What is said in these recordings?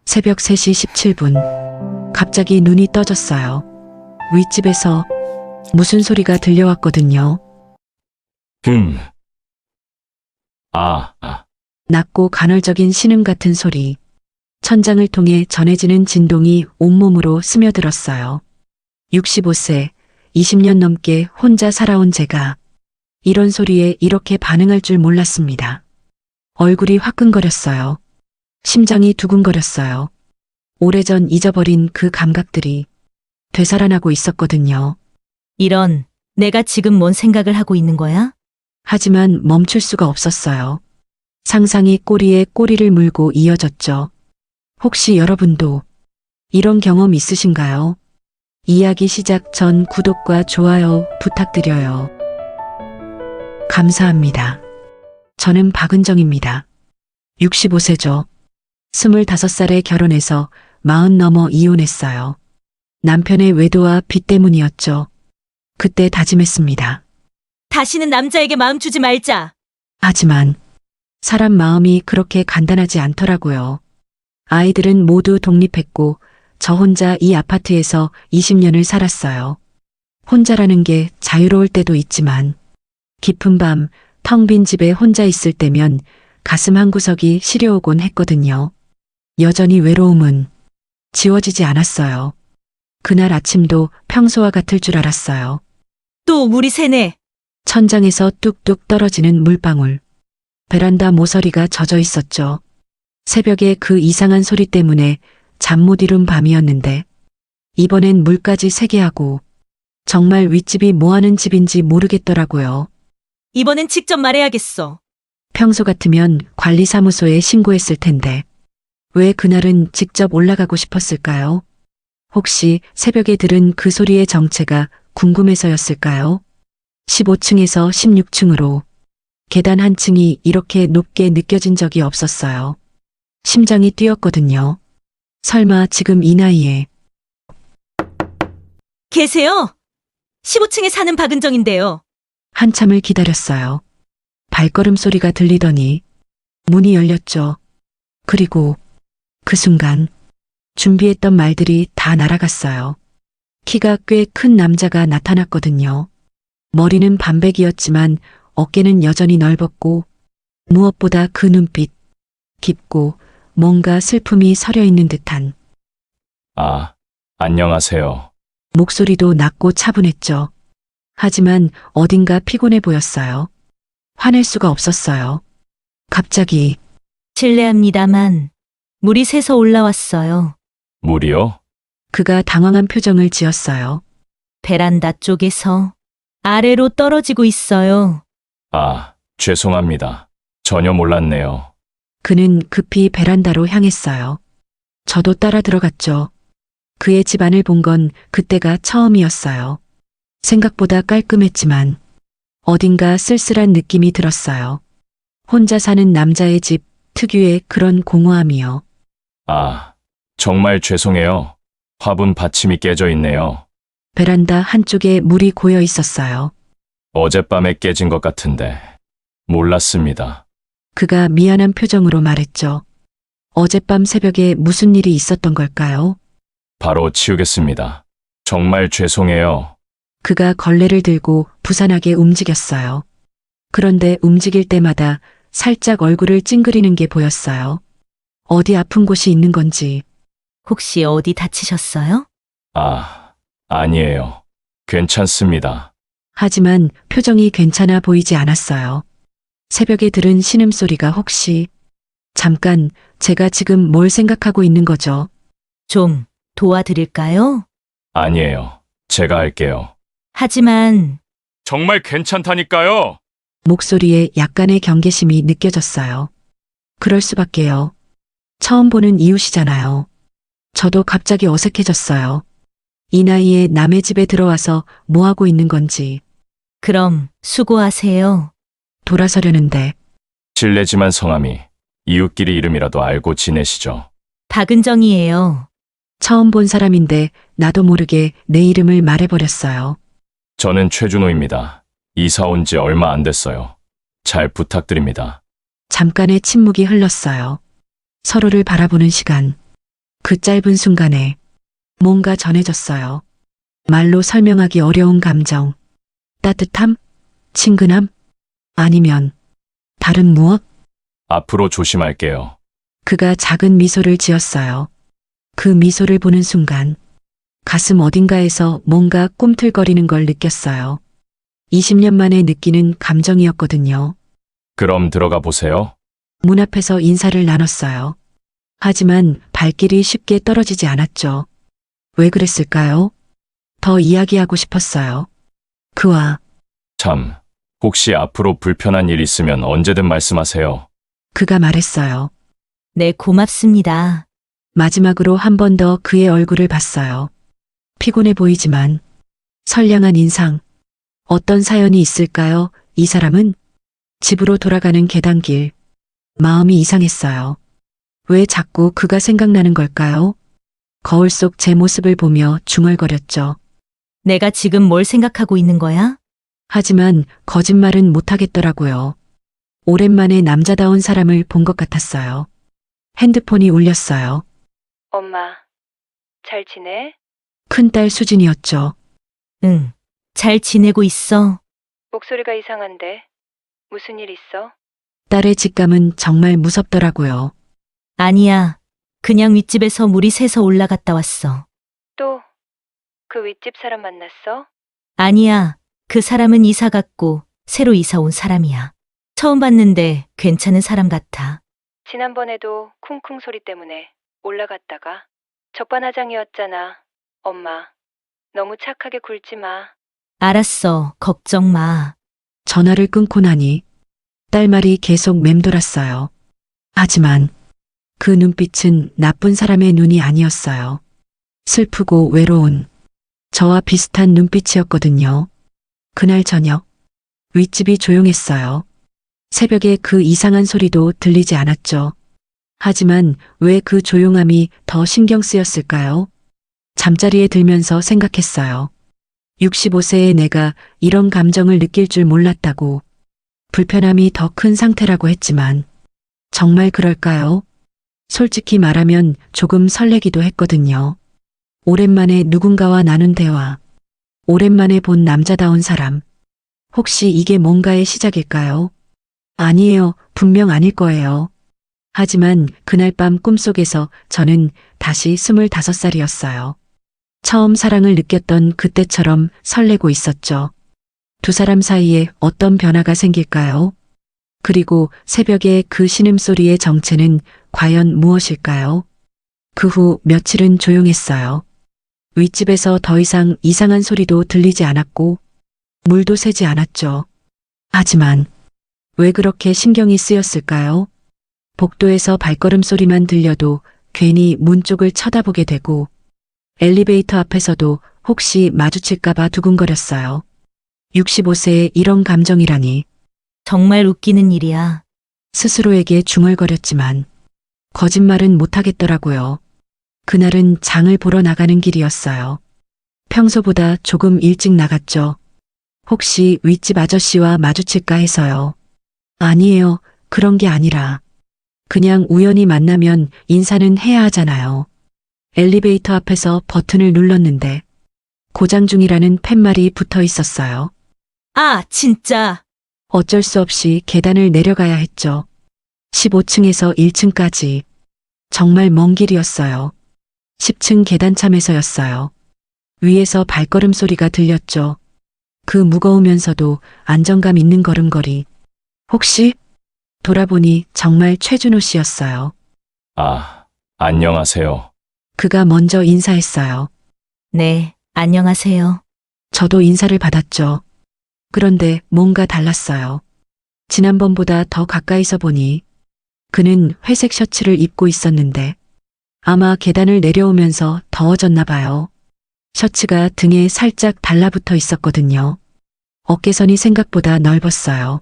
새벽 3시 17분. 갑자기 눈이 떠졌어요. 윗집에서 무슨 소리가 들려왔거든요. 아. 낮고 간헐적인 신음 같은 소리. 천장을 통해 전해지는 진동이 온몸으로 스며들었어요. 65세, 20년 넘게 혼자 살아온 제가 이런 소리에 이렇게 반응할 줄 몰랐습니다. 얼굴이 화끈거렸어요. 심장이 두근거렸어요. 오래전 잊어버린 그 감각들이 되살아나고 있었거든요. 이런, 내가 지금 뭔 생각을 하고 있는 거야? 하지만 멈출 수가 없었어요. 상상이 꼬리에 꼬리를 물고 이어졌죠. 혹시 여러분도 이런 경험 있으신가요? 이야기 시작 전 구독과 좋아요 부탁드려요. 감사합니다. 저는 박은정입니다. 65세죠. 25살에 결혼해서 40 넘어 이혼했어요. 남편의 외도와 빚 때문이었죠. 그때 다짐했습니다. 다시는 남자에게 마음 주지 말자. 하지만 사람 마음이 그렇게 간단하지 않더라고요. 아이들은 모두 독립했고 저 혼자 이 아파트에서 20년을 살았어요. 혼자라는 게 자유로울 때도 있지만 깊은 밤 텅 빈 집에 혼자 있을 때면 가슴 한구석이 시려오곤 했거든요. 여전히 외로움은 지워지지 않았어요. 그날 아침도 평소와 같을 줄 알았어요. 또 물이 새네. 천장에서 뚝뚝 떨어지는 물방울. 베란다 모서리가 젖어 있었죠. 새벽에 그 이상한 소리 때문에 잠 못 이룬 밤이었는데 이번엔 물까지 새게 하고 정말 윗집이 뭐하는 집인지 모르겠더라고요. 이번엔 직접 말해야겠어. 평소 같으면 관리사무소에 신고했을 텐데 왜 그날은 직접 올라가고 싶었을까요? 혹시 새벽에 들은 그 소리의 정체가 궁금해서였을까요? 15층에서 16층으로 계단 한 층이 이렇게 높게 느껴진 적이 없었어요. 심장이 뛰었거든요. 설마 지금 이 나이에 계세요? 15층에 사는 박은정인데요. 한참을 기다렸어요. 발걸음 소리가 들리더니 문이 열렸죠. 그리고 그 순간 준비했던 말들이 다 날아갔어요. 키가 꽤 큰 남자가 나타났거든요. 머리는 반백이었지만 어깨는 여전히 넓었고 무엇보다 그 눈빛, 깊고 뭔가 슬픔이 서려 있는 듯한 안녕하세요. 목소리도 낮고 차분했죠. 하지만 어딘가 피곤해 보였어요. 화낼 수가 없었어요. 갑자기 실례합니다만 물이 새서 올라왔어요. 물이요? 그가 당황한 표정을 지었어요. 베란다 쪽에서 아래로 떨어지고 있어요. 죄송합니다. 전혀 몰랐네요. 그는 급히 베란다로 향했어요. 저도 따라 들어갔죠. 그의 집안을 본 건 그때가 처음이었어요. 생각보다 깔끔했지만 어딘가 쓸쓸한 느낌이 들었어요. 혼자 사는 남자의 집 특유의 그런 공허함이요. 정말 죄송해요. 화분 받침이 깨져 있네요. 베란다 한쪽에 물이 고여 있었어요. 어젯밤에 깨진 것 같은데 몰랐습니다. 그가 미안한 표정으로 말했죠. 어젯밤 새벽에 무슨 일이 있었던 걸까요? 바로 치우겠습니다. 정말 죄송해요. 그가 걸레를 들고 부산하게 움직였어요. 그런데 움직일 때마다 살짝 얼굴을 찡그리는 게 보였어요. 어디 아픈 곳이 있는 건지. 혹시 어디 다치셨어요? 아니에요. 괜찮습니다. 하지만 표정이 괜찮아 보이지 않았어요. 새벽에 들은 신음소리가 혹시 잠깐 제가 지금 뭘 생각하고 있는 거죠? 좀 도와드릴까요? 아니에요. 제가 할게요. 하지만 정말 괜찮다니까요. 목소리에 약간의 경계심이 느껴졌어요. 그럴 수밖에요. 처음 보는 이웃이잖아요. 저도 갑자기 어색해졌어요. 이 나이에 남의 집에 들어와서 뭐 하고 있는 건지. 그럼 수고하세요. 돌아서려는데 실례지만 성함이 이웃끼리 이름이라도 알고 지내시죠? 박은정이에요. 처음 본 사람인데 나도 모르게 내 이름을 말해버렸어요. 저는 최준호입니다. 이사 온 지 얼마 안 됐어요. 잘 부탁드립니다. 잠깐의 침묵이 흘렀어요. 서로를 바라보는 시간. 그 짧은 순간에 뭔가 전해졌어요. 말로 설명하기 어려운 감정, 따뜻함, 친근함, 아니면 다른 무엇? 앞으로 조심할게요. 그가 작은 미소를 지었어요. 그 미소를 보는 순간 가슴 어딘가에서 뭔가 꿈틀거리는 걸 느꼈어요. 20년 만에 느끼는 감정이었거든요. 그럼 들어가 보세요. 문 앞에서 인사를 나눴어요. 하지만 발길이 쉽게 떨어지지 않았죠. 왜 그랬을까요? 더 이야기하고 싶었어요. 그와 참, 혹시 앞으로 불편한 일 있으면 언제든 말씀하세요. 그가 말했어요. 네, 고맙습니다. 마지막으로 한 번 더 그의 얼굴을 봤어요. 피곤해 보이지만 선량한 인상. 어떤 사연이 있을까요? 이 사람은 집으로 돌아가는 계단길. 마음이 이상했어요. 왜 자꾸 그가 생각나는 걸까요? 거울 속 제 모습을 보며 중얼거렸죠. 내가 지금 뭘 생각하고 있는 거야? 하지만 거짓말은 못하겠더라고요. 오랜만에 남자다운 사람을 본 것 같았어요. 핸드폰이 울렸어요. 엄마, 잘 지내? 큰딸 수진이었죠. 응. 잘 지내고 있어. 목소리가 이상한데. 무슨 일 있어? 딸의 직감은 정말 무섭더라고요. 아니야. 그냥 윗집에서 물이 새서 올라갔다 왔어. 또, 그 윗집 사람 만났어? 아니야. 그 사람은 이사 갔고 새로 이사 온 사람이야. 처음 봤는데 괜찮은 사람 같아. 지난번에도 쿵쿵 소리 때문에 올라갔다가 적반하장이었잖아. 엄마, 너무 착하게 굴지 마. 알았어. 걱정 마. 전화를 끊고 나니 딸 말이 계속 맴돌았어요. 하지만 그 눈빛은 나쁜 사람의 눈이 아니었어요. 슬프고 외로운 저와 비슷한 눈빛이었거든요. 그날 저녁 윗집이 조용했어요. 새벽에 그 이상한 소리도 들리지 않았죠. 하지만 왜 그 조용함이 더 신경 쓰였을까요? 잠자리에 들면서 생각했어요. 65세의 내가 이런 감정을 느낄 줄 몰랐다고. 불편함이 더 큰 상태라고 했지만 정말 그럴까요? 솔직히 말하면 조금 설레기도 했거든요. 오랜만에 누군가와 나눈 대화. 오랜만에 본 남자다운 사람. 혹시 이게 뭔가의 시작일까요? 아니에요. 분명 아닐 거예요. 하지만 그날 밤 꿈속에서 저는 다시 25살이었어요. 처음 사랑을 느꼈던 그때처럼 설레고 있었죠. 두 사람 사이에 어떤 변화가 생길까요? 그리고 새벽에 그 신음소리의 정체는 과연 무엇일까요? 그 후 며칠은 조용했어요. 윗집에서 더 이상 이상한 소리도 들리지 않았고 물도 새지 않았죠. 하지만 왜 그렇게 신경이 쓰였을까요? 복도에서 발걸음 소리만 들려도 괜히 문 쪽을 쳐다보게 되고 엘리베이터 앞에서도 혹시 마주칠까봐 두근거렸어요. 65세에 이런 감정이라니 정말 웃기는 일이야. 스스로에게 중얼거렸지만 거짓말은 못하겠더라고요. 그날은 장을 보러 나가는 길이었어요. 평소보다 조금 일찍 나갔죠. 혹시 윗집 아저씨와 마주칠까 해서요. 아니에요. 그런 게 아니라 그냥 우연히 만나면 인사는 해야 하잖아요. 엘리베이터 앞에서 버튼을 눌렀는데 고장 중이라는 팻말이 붙어 있었어요. 아, 진짜. 어쩔 수 없이 계단을 내려가야 했죠. 15층에서 1층까지. 정말 먼 길이었어요. 10층 계단참에서였어요. 위에서 발걸음 소리가 들렸죠. 그 무거우면서도 안정감 있는 걸음걸이. 혹시? 돌아보니 정말 최준호 씨였어요. 아, 안녕하세요. 그가 먼저 인사했어요. 네, 안녕하세요. 저도 인사를 받았죠. 그런데 뭔가 달랐어요. 지난번보다 더 가까이서 보니 그는 회색 셔츠를 입고 있었는데 아마 계단을 내려오면서 더워졌나 봐요. 셔츠가 등에 살짝 달라붙어 있었거든요. 어깨선이 생각보다 넓었어요.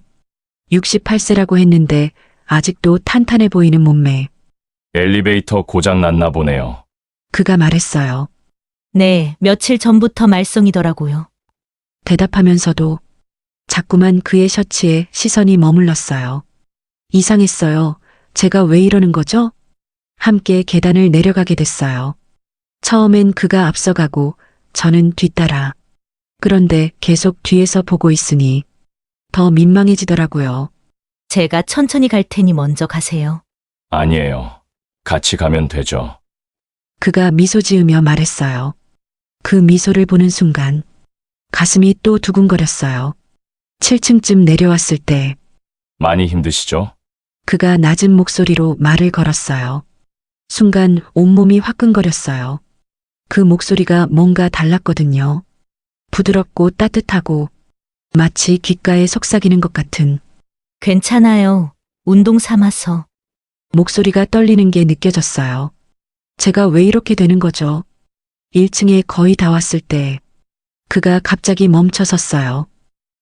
68세라고 했는데 아직도 탄탄해 보이는 몸매. 엘리베이터 고장 났나 보네요. 그가 말했어요. 네, 며칠 전부터 말썽이더라고요. 대답하면서도 자꾸만 그의 셔츠에 시선이 머물렀어요. 이상했어요. 제가 왜 이러는 거죠? 함께 계단을 내려가게 됐어요. 처음엔 그가 앞서가고 저는 뒤따라. 그런데 계속 뒤에서 보고 있으니 더 민망해지더라고요. 제가 천천히 갈 테니 먼저 가세요. 아니에요. 같이 가면 되죠. 그가 미소 지으며 말했어요. 그 미소를 보는 순간 가슴이 또 두근거렸어요. 7층쯤 내려왔을 때 많이 힘드시죠? 그가 낮은 목소리로 말을 걸었어요. 순간 온몸이 화끈거렸어요. 그 목소리가 뭔가 달랐거든요. 부드럽고 따뜻하고 마치 귓가에 속삭이는 것 같은. 괜찮아요. 운동 삼아서. 목소리가 떨리는 게 느껴졌어요. 제가 왜 이렇게 되는 거죠? 1층에 거의 다 왔을 때 그가 갑자기 멈춰 섰어요.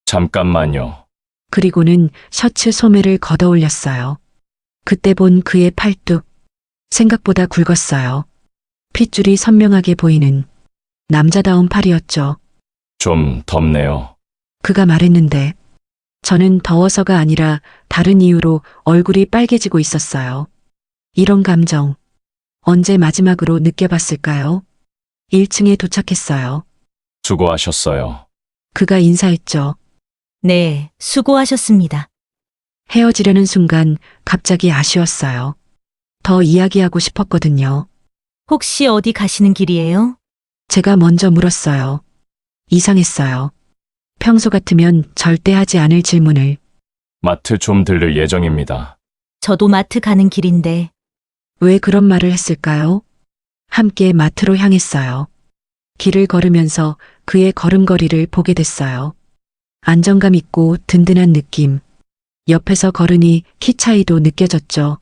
잠깐만요. 그리고는 셔츠 소매를 걷어 올렸어요. 그때 본 그의 팔뚝. 생각보다 굵었어요. 핏줄이 선명하게 보이는 남자다운 팔이었죠. 좀 덥네요. 그가 말했는데 저는 더워서가 아니라 다른 이유로 얼굴이 빨개지고 있었어요. 이런 감정 언제 마지막으로 느껴봤을까요? 1층에 도착했어요. 수고하셨어요. 그가 인사했죠. 네, 수고하셨습니다. 헤어지려는 순간 갑자기 아쉬웠어요. 더 이야기하고 싶었거든요. 혹시 어디 가시는 길이에요? 제가 먼저 물었어요. 이상했어요. 평소 같으면 절대 하지 않을 질문을. 마트 좀 들를 예정입니다. 저도 마트 가는 길인데 왜 그런 말을 했을까요? 함께 마트로 향했어요. 길을 걸으면서 그의 걸음걸이를 보게 됐어요. 안정감 있고 든든한 느낌. 옆에서 걸으니 키 차이도 느껴졌죠.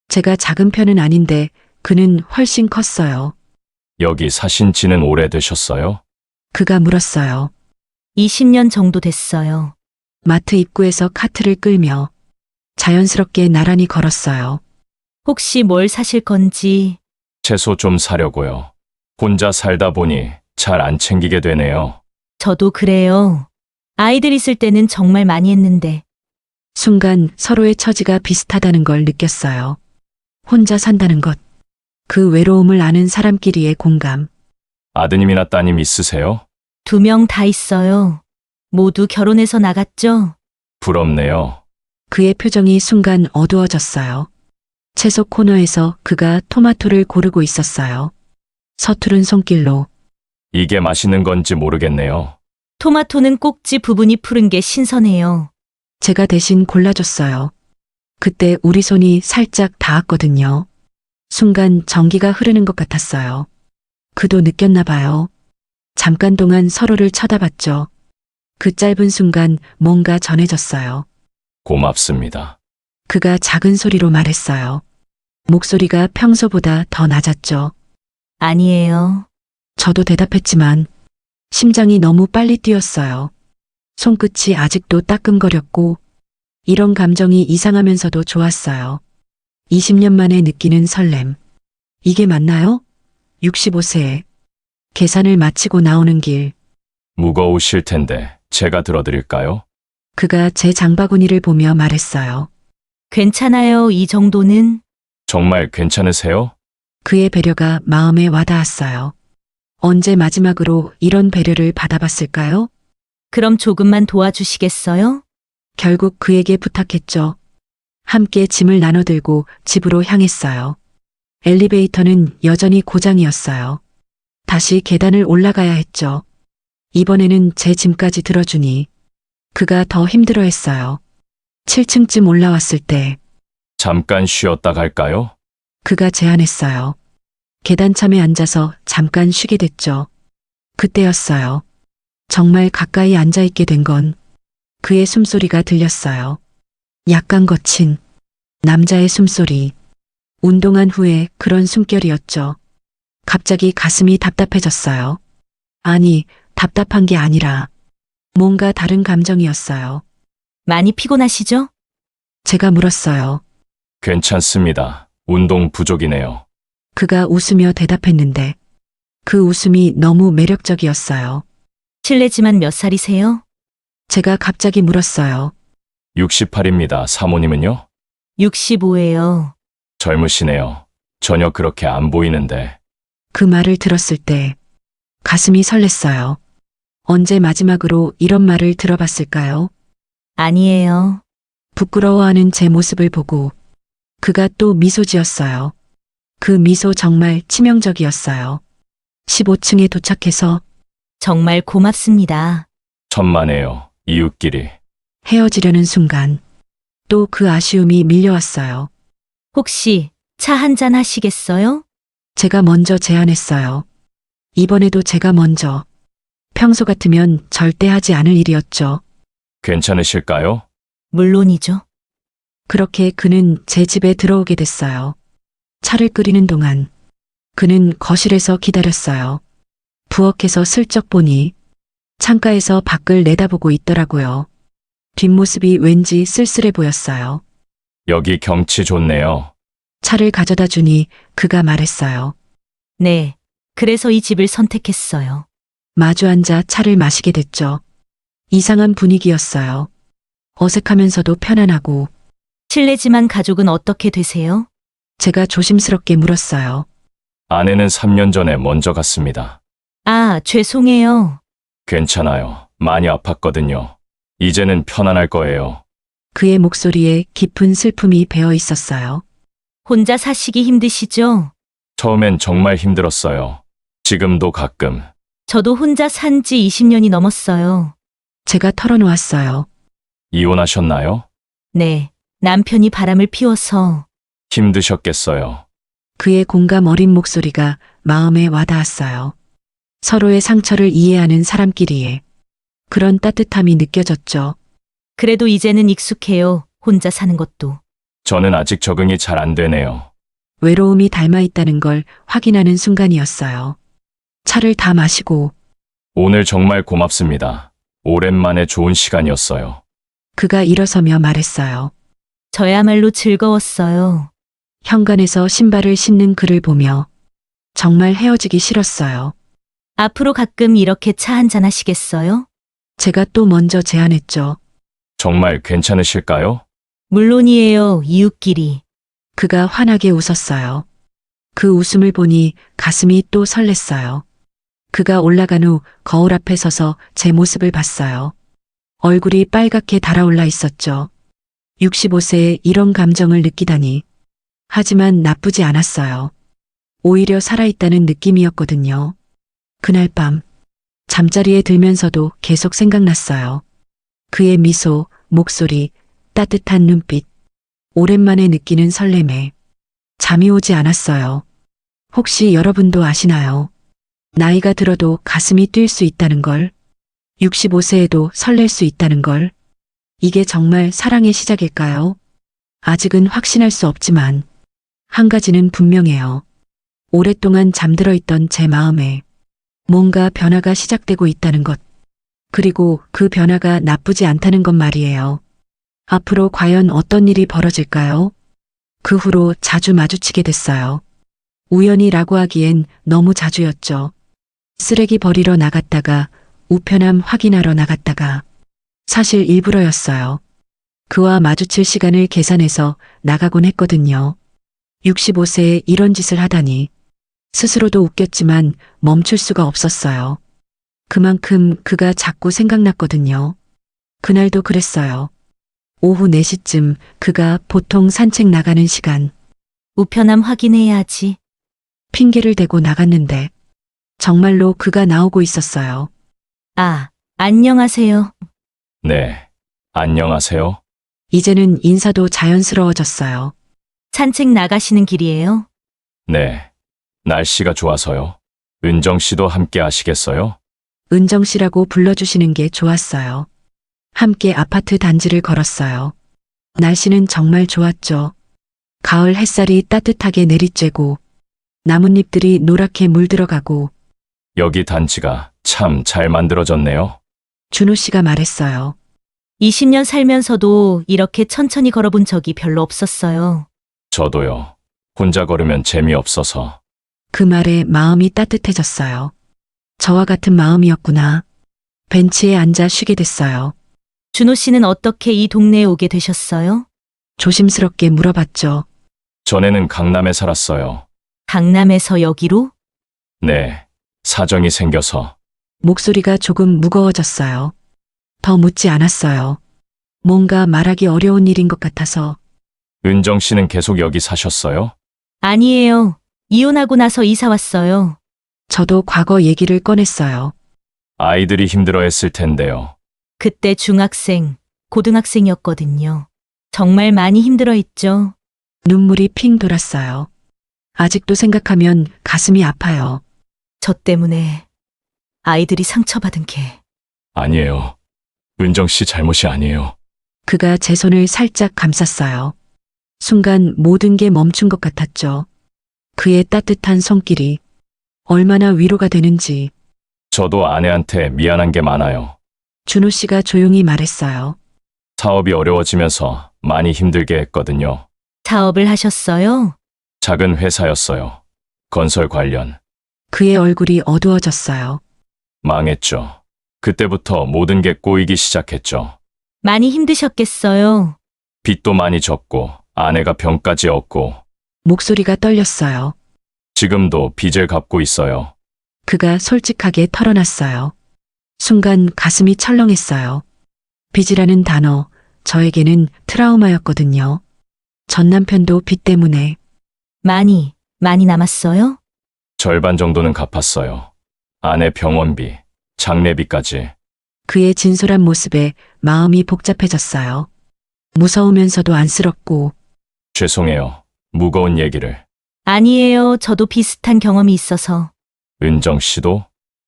제가 작은 편은 아닌데 그는 훨씬 컸어요. 여기 사신 지는 오래되셨어요? 그가 물었어요. 20년 정도 됐어요. 마트 입구에서 카트를 끌며 자연스럽게 나란히 걸었어요. 혹시 뭘 사실 건지 채소 좀 사려고요. 혼자 살다 보니 잘 안 챙기게 되네요. 저도 그래요. 아이들 있을 때는 정말 많이 했는데 순간 서로의 처지가 비슷하다는 걸 느꼈어요. 혼자 산다는 것. 그 외로움을 아는 사람끼리의 공감. 아드님이나 따님 있으세요? 2명 다 있어요. 모두 결혼해서 나갔죠? 부럽네요. 그의 표정이 순간 어두워졌어요. 채소 코너에서 그가 토마토를 고르고 있었어요. 서투른 손길로. 이게 맛있는 건지 모르겠네요. 토마토는 꼭지 부분이 푸른 게 신선해요. 제가 대신 골라줬어요. 그때 우리 손이 살짝 닿았거든요. 순간 전기가 흐르는 것 같았어요. 그도 느꼈나 봐요. 잠깐 동안 서로를 쳐다봤죠. 그 짧은 순간 뭔가 전해졌어요. 고맙습니다. 그가 작은 소리로 말했어요. 목소리가 평소보다 더 낮았죠. 아니에요. 저도 대답했지만 심장이 너무 빨리 뛰었어요. 손끝이 아직도 따끔거렸고 이런 감정이 이상하면서도 좋았어요. 20년 만에 느끼는 설렘. 이게 맞나요? 65세에 계산을 마치고 나오는 길. 무거우실 텐데 제가 들어드릴까요? 그가 제 장바구니를 보며 말했어요. 괜찮아요. 이 정도는. 정말 괜찮으세요? 그의 배려가 마음에 와닿았어요. 언제 마지막으로 이런 배려를 받아봤을까요? 그럼 조금만 도와주시겠어요? 결국 그에게 부탁했죠. 함께 짐을 나눠 들고 집으로 향했어요. 엘리베이터는 여전히 고장이었어요. 다시 계단을 올라가야 했죠. 이번에는 제 짐까지 들어주니 그가 더 힘들어했어요. 7층쯤 올라왔을 때 잠깐 쉬었다 갈까요? 그가 제안했어요. 계단참에 앉아서 잠깐 쉬게 됐죠. 그때였어요. 정말 가까이 앉아있게 된 건 그의 숨소리가 들렸어요. 약간 거친 남자의 숨소리. 운동한 후에 그런 숨결이었죠. 갑자기 가슴이 답답해졌어요. 아니, 답답한 게 아니라 뭔가 다른 감정이었어요. 많이 피곤하시죠? 제가 물었어요. 괜찮습니다. 운동 부족이네요. 그가 웃으며 대답했는데 그 웃음이 너무 매력적이었어요. 실례지만 몇 살이세요? 제가 갑자기 물었어요. 68입니다. 사모님은요? 65예요. 젊으시네요. 전혀 그렇게 안 보이는데. 그 말을 들었을 때 가슴이 설렜어요. 언제 마지막으로 이런 말을 들어봤을까요? 아니에요. 부끄러워하는 제 모습을 보고 그가 또 미소 지었어요. 그 미소 정말 치명적이었어요. 15층에 도착해서 정말 고맙습니다. 천만에요. 이웃끼리. 헤어지려는 순간 또 그 아쉬움이 밀려왔어요. 혹시 차 한잔 하시겠어요? 제가 먼저 제안했어요. 이번에도 제가 먼저. 평소 같으면 절대 하지 않을 일이었죠. 괜찮으실까요? 물론이죠. 그렇게 그는 제 집에 들어오게 됐어요. 차를 끓이는 동안 그는 거실에서 기다렸어요. 부엌에서 슬쩍 보니 창가에서 밖을 내다보고 있더라고요. 뒷모습이 왠지 쓸쓸해 보였어요. 여기 경치 좋네요. 차를 가져다 주니 그가 말했어요. 네. 그래서 이 집을 선택했어요. 마주 앉아 차를 마시게 됐죠. 이상한 분위기였어요. 어색하면서도 편안하고 실례지만 가족은 어떻게 되세요? 제가 조심스럽게 물었어요. 아내는 3년 전에 먼저 갔습니다. 아, 죄송해요. 괜찮아요. 많이 아팠거든요. 이제는 편안할 거예요. 그의 목소리에 깊은 슬픔이 배어 있었어요. 혼자 사시기 힘드시죠? 처음엔 정말 힘들었어요. 지금도 가끔. 저도 혼자 산 지 20년이 넘었어요. 제가 털어놓았어요. 이혼하셨나요? 네. 남편이 바람을 피워서 힘드셨겠어요. 그의 공감 어린 목소리가 마음에 와닿았어요. 서로의 상처를 이해하는 사람끼리의 그런 따뜻함이 느껴졌죠. 그래도 이제는 익숙해요. 혼자 사는 것도. 저는 아직 적응이 잘 안 되네요. 외로움이 닮아 있다는 걸 확인하는 순간이었어요. 차를 다 마시고 오늘 정말 고맙습니다. 오랜만에 좋은 시간이었어요. 그가 일어서며 말했어요. 저야말로 즐거웠어요. 현관에서 신발을 신는 그를 보며 정말 헤어지기 싫었어요. 앞으로 가끔 이렇게 차 한잔 하시겠어요? 제가 또 먼저 제안했죠. 정말 괜찮으실까요? 물론이에요. 이웃끼리. 그가 환하게 웃었어요. 그 웃음을 보니 가슴이 또 설렜어요. 그가 올라간 후 거울 앞에 서서 제 모습을 봤어요. 얼굴이 빨갛게 달아올라 있었죠. 65세에 이런 감정을 느끼다니. 하지만 나쁘지 않았어요. 오히려 살아있다는 느낌이었거든요. 그날 밤 잠자리에 들면서도 계속 생각났어요. 그의 미소, 목소리, 따뜻한 눈빛, 오랜만에 느끼는 설렘에 잠이 오지 않았어요. 혹시 여러분도 아시나요? 나이가 들어도 가슴이 뛸 수 있다는 걸, 65세에도 설렐 수 있다는 걸, 이게 정말 사랑의 시작일까요? 아직은 확신할 수 없지만, 한 가지는 분명해요. 오랫동안 잠들어 있던 제 마음에 뭔가 변화가 시작되고 있다는 것. 그리고 그 변화가 나쁘지 않다는 것 말이에요. 앞으로 과연 어떤 일이 벌어질까요? 그 후로 자주 마주치게 됐어요. 우연이라고 하기엔 너무 자주였죠. 쓰레기 버리러 나갔다가 우편함 확인하러 나갔다가 사실 일부러였어요. 그와 마주칠 시간을 계산해서 나가곤 했거든요. 65세에 이런 짓을 하다니 스스로도 웃겼지만 멈출 수가 없었어요. 그만큼 그가 자꾸 생각났거든요. 그날도 그랬어요. 오후 4시쯤 그가 보통 산책 나가는 시간 우편함 확인해야지. 핑계를 대고 나갔는데 정말로 그가 나오고 있었어요. 아, 안녕하세요. 네. 안녕하세요. 이제는 인사도 자연스러워졌어요. 산책 나가시는 길이에요? 네. 날씨가 좋아서요. 은정 씨도 함께 하시겠어요? 은정 씨라고 불러주시는 게 좋았어요. 함께 아파트 단지를 걸었어요. 날씨는 정말 좋았죠. 가을 햇살이 따뜻하게 내리쬐고 나뭇잎들이 노랗게 물들어가고 여기 단지가 참 잘 만들어졌네요. 준호 씨가 말했어요. 20년 살면서도 이렇게 천천히 걸어본 적이 별로 없었어요. 저도요. 혼자 걸으면 재미없어서. 그 말에 마음이 따뜻해졌어요. 저와 같은 마음이었구나. 벤치에 앉아 쉬게 됐어요. 준호 씨는 어떻게 이 동네에 오게 되셨어요? 조심스럽게 물어봤죠. 전에는 강남에 살았어요. 강남에서 여기로? 네, 사정이 생겨서. 목소리가 조금 무거워졌어요. 더 묻지 않았어요. 뭔가 말하기 어려운 일인 것 같아서. 은정 씨는 계속 여기 사셨어요? 아니에요. 이혼하고 나서 이사 왔어요. 저도 과거 얘기를 꺼냈어요. 아이들이 힘들어했을 텐데요. 그때 중학생, 고등학생이었거든요. 정말 많이 힘들어했죠. 눈물이 핑 돌았어요. 아직도 생각하면 가슴이 아파요. 저 때문에 아이들이 상처받은 게. 아니에요. 은정 씨 잘못이 아니에요. 그가 제 손을 살짝 감쌌어요. 순간 모든 게 멈춘 것 같았죠. 그의 따뜻한 손길이 얼마나 위로가 되는지. 저도 아내한테 미안한 게 많아요. 준호 씨가 조용히 말했어요. 사업이 어려워지면서 많이 힘들게 했거든요. 사업을 하셨어요? 작은 회사였어요. 건설 관련. 그의 얼굴이 어두워졌어요. 망했죠. 그때부터 모든 게 꼬이기 시작했죠. 많이 힘드셨겠어요. 빚도 많이 졌고 아내가 병까지 얻고 목소리가 떨렸어요. 지금도 빚을 갚고 있어요. 그가 솔직하게 털어놨어요. 순간 가슴이 철렁했어요. 빚이라는 단어, 저에게는 트라우마였거든요. 전 남편도 빚 때문에. 많이 남았어요? 절반 정도는 갚았어요. 아내 병원비, 장례비까지. 그의 진솔한 모습에 마음이 복잡해졌어요. 무서우면서도 안쓰럽고. 죄송해요. 무거운 얘기를. 아니에요. 저도 비슷한 경험이 있어서. 은정 씨도?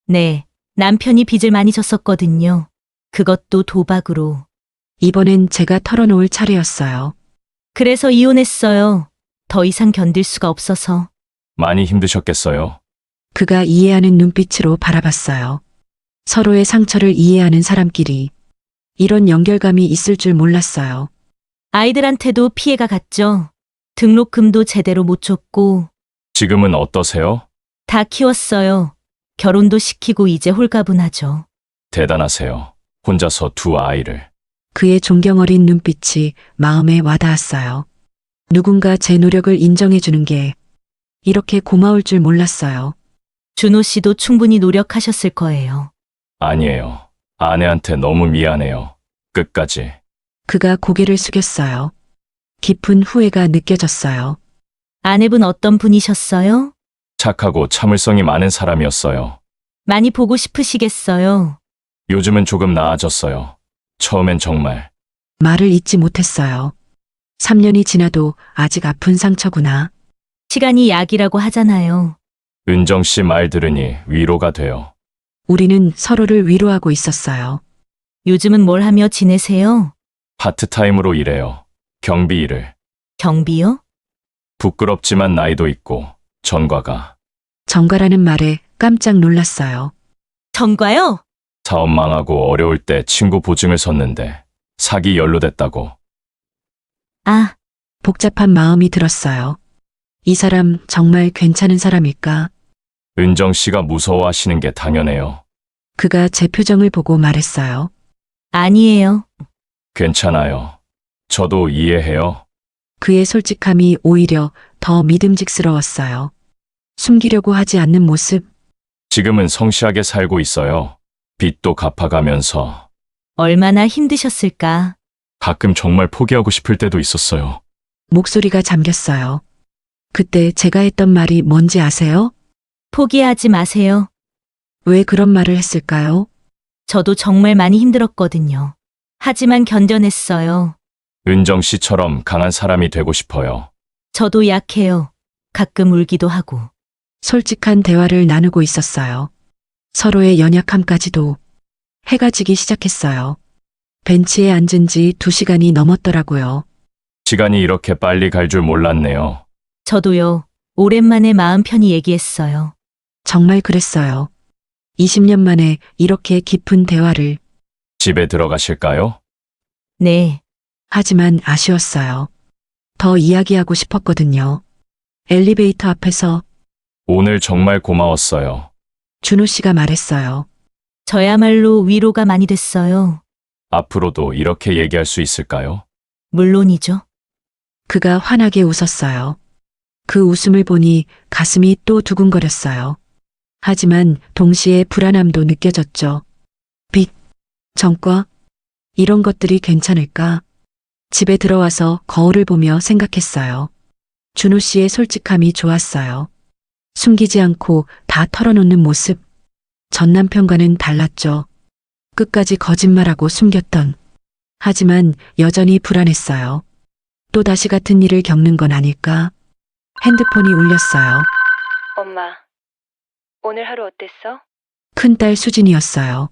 네, 남편이 빚을 많이 졌었거든요. 그것도 도박으로. 이번엔 제가 털어놓을 차례였어요. 그래서 이혼했어요. 더 이상 견딜 수가 없어서. 많이 힘드셨겠어요? 그가 이해하는 눈빛으로 바라봤어요. 서로의 상처를 이해하는 사람끼리 이런 연결감이 있을 줄 몰랐어요. 아이들한테도 피해가 갔죠. 등록금도 제대로 못 줬고, 지금은 어떠세요? 다 키웠어요. 결혼도 시키고 이제 홀가분하죠. 대단하세요. 혼자서 두 아이를. 그의 존경 어린 눈빛이 마음에 와닿았어요. 누군가 제 노력을 인정해주는 게 이렇게 고마울 줄 몰랐어요. 준호 씨도 충분히 노력하셨을 거예요. 아니에요. 아내한테 너무 미안해요. 끝까지. 그가 고개를 숙였어요. 깊은 후회가 느껴졌어요. 아내분 어떤 분이셨어요? 착하고 참을성이 많은 사람이었어요. 많이 보고 싶으시겠어요. 요즘은 조금 나아졌어요. 처음엔 정말. 말을 잇지 못했어요. 3년이 지나도 아직 아픈 상처구나. 시간이 약이라고 하잖아요. 은정 씨 말 들으니 위로가 돼요. 우리는 서로를 위로하고 있었어요. 요즘은 뭘 하며 지내세요? 파트타임으로 일해요. 경비 일을. 경비요? 부끄럽지만 나이도 있고 전과가. 정가라는 말에 깜짝 놀랐어요. 전과요? 사업 망하고 어려울 때 친구 보증을 섰는데 사기 연루됐다고. 아, 복잡한 마음이 들었어요. 이 사람 정말 괜찮은 사람일까? 은정 씨가 무서워하시는 게 당연해요. 그가 제 표정을 보고 말했어요. 아니에요. 괜찮아요. 저도 이해해요. 그의 솔직함이 오히려 더 믿음직스러웠어요. 숨기려고 하지 않는 모습, 지금은 성실하게 살고 있어요. 빚도 갚아가면서. 얼마나 힘드셨을까? 가끔 정말 포기하고 싶을 때도 있었어요. 목소리가 잠겼어요. 그때 제가 했던 말이 뭔지 아세요? 포기하지 마세요. 왜 그런 말을 했을까요? 저도 정말 많이 힘들었거든요. 하지만 견뎌냈어요. 은정 씨처럼 강한 사람이 되고 싶어요. 저도 약해요. 가끔 울기도 하고. 솔직한 대화를 나누고 있었어요. 서로의 연약함까지도. 해가 지기 시작했어요. 벤치에 앉은 지 2시간이 넘었더라고요. 시간이 이렇게 빨리 갈 줄 몰랐네요. 저도요. 오랜만에 마음 편히 얘기했어요. 정말 그랬어요. 20년 만에 이렇게 깊은 대화를. 집에 들어가실까요? 네. 하지만 아쉬웠어요. 더 이야기하고 싶었거든요. 엘리베이터 앞에서 오늘 정말 고마웠어요. 준호 씨가 말했어요. 저야말로 위로가 많이 됐어요. 앞으로도 이렇게 얘기할 수 있을까요? 물론이죠. 그가 환하게 웃었어요. 그 웃음을 보니 가슴이 또 두근거렸어요. 하지만 동시에 불안함도 느껴졌죠. 빚, 전과, 이런 것들이 괜찮을까? 집에 들어와서 거울을 보며 생각했어요. 준호 씨의 솔직함이 좋았어요. 숨기지 않고 다 털어놓는 모습. 전 남편과는 달랐죠. 끝까지 거짓말하고 숨겼던. 하지만 여전히 불안했어요. 또 다시 같은 일을 겪는 건 아닐까? 핸드폰이 울렸어요. 엄마, 오늘 하루 어땠어? 큰딸 수진이었어요.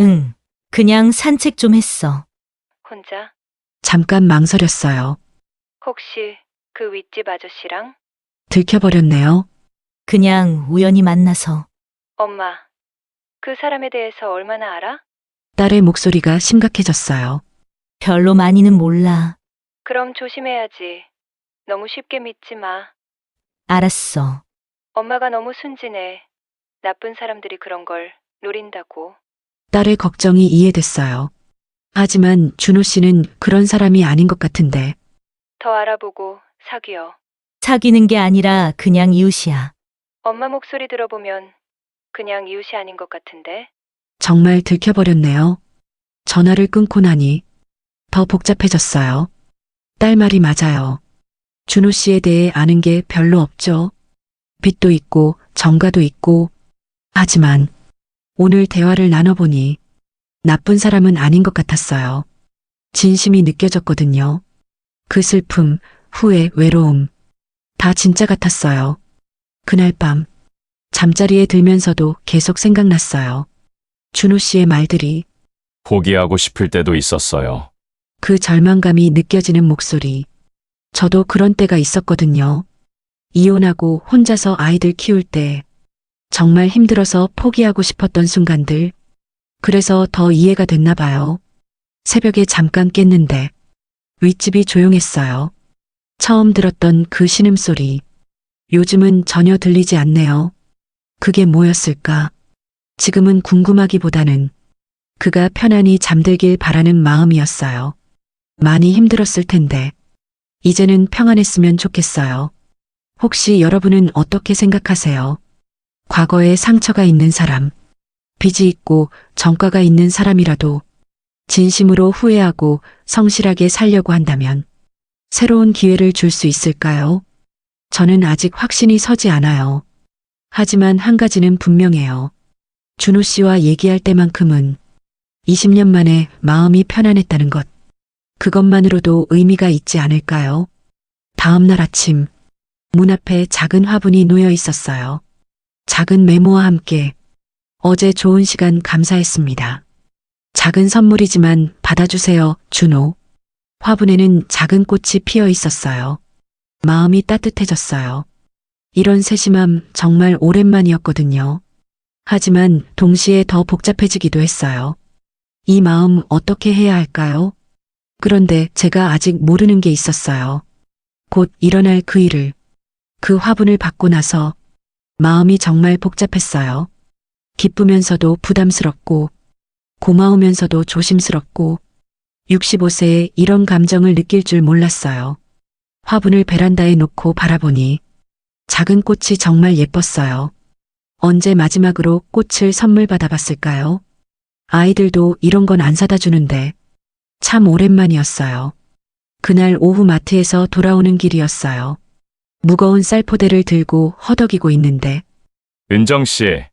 응, 그냥 산책 좀 했어. 혼자? 잠깐 망설였어요. 혹시 그 윗집 아저씨랑? 들켜버렸네요. 그냥 우연히 만나서. 엄마, 그 사람에 대해서 얼마나 알아? 딸의 목소리가 심각해졌어요. 별로 많이는 몰라. 그럼 조심해야지. 너무 쉽게 믿지 마. 알았어. 엄마가 너무 순진해. 나쁜 사람들이 그런 걸 노린다고. 딸의 걱정이 이해됐어요. 하지만 준호 씨는 그런 사람이 아닌 것 같은데 더 알아보고 사귀어. 사귀는 게 아니라 그냥 이웃이야. 엄마 목소리 들어보면 그냥 이웃이 아닌 것 같은데. 정말 들켜버렸네요. 전화를 끊고 나니 더 복잡해졌어요. 딸 말이 맞아요. 준호 씨에 대해 아는 게 별로 없죠. 빚도 있고 정가도 있고. 하지만 오늘 대화를 나눠보니 나쁜 사람은 아닌 것 같았어요. 진심이 느껴졌거든요. 그 슬픔, 후회, 외로움. 다 진짜 같았어요. 그날 밤 잠자리에 들면서도 계속 생각났어요. 준호 씨의 말들이, 포기하고 싶을 때도 있었어요. 그 절망감이 느껴지는 목소리. 저도 그런 때가 있었거든요. 이혼하고 혼자서 아이들 키울 때 정말 힘들어서 포기하고 싶었던 순간들. 그래서 더 이해가 됐나 봐요. 새벽에 잠깐 깼는데 윗집이 조용했어요. 처음 들었던 그 신음소리. 요즘은 전혀 들리지 않네요. 그게 뭐였을까? 지금은 궁금하기보다는 그가 편안히 잠들길 바라는 마음이었어요. 많이 힘들었을 텐데 이제는 평안했으면 좋겠어요. 혹시 여러분은 어떻게 생각하세요? 과거에 상처가 있는 사람, 빚이 있고 전과가 있는 사람이라도 진심으로 후회하고 성실하게 살려고 한다면 새로운 기회를 줄 수 있을까요? 저는 아직 확신이 서지 않아요. 하지만 한 가지는 분명해요. 준호 씨와 얘기할 때만큼은 20년 만에 마음이 편안했다는 것. 그것만으로도 의미가 있지 않을까요? 다음 날 아침, 문 앞에 작은 화분이 놓여 있었어요. 작은 메모와 함께 어제 좋은 시간 감사했습니다. 작은 선물이지만 받아주세요, 준호. 화분에는 작은 꽃이 피어 있었어요. 마음이 따뜻해졌어요. 이런 세심함 정말 오랜만이었거든요. 하지만 동시에 더 복잡해지기도 했어요. 이 마음 어떻게 해야 할까요? 그런데 제가 아직 모르는 게 있었어요. 곧 일어날 그 일을, 그 화분을 받고 나서 마음이 정말 복잡했어요. 기쁘면서도 부담스럽고, 고마우면서도 조심스럽고, 65세에 이런 감정을 느낄 줄 몰랐어요. 화분을 베란다에 놓고 바라보니 작은 꽃이 정말 예뻤어요. 언제 마지막으로 꽃을 선물 받아봤을까요? 아이들도 이런 건 안 사다 주는데 참 오랜만이었어요. 그날 오후 마트에서 돌아오는 길이었어요. 무거운 쌀포대를 들고 허덕이고 있는데 은정 씨,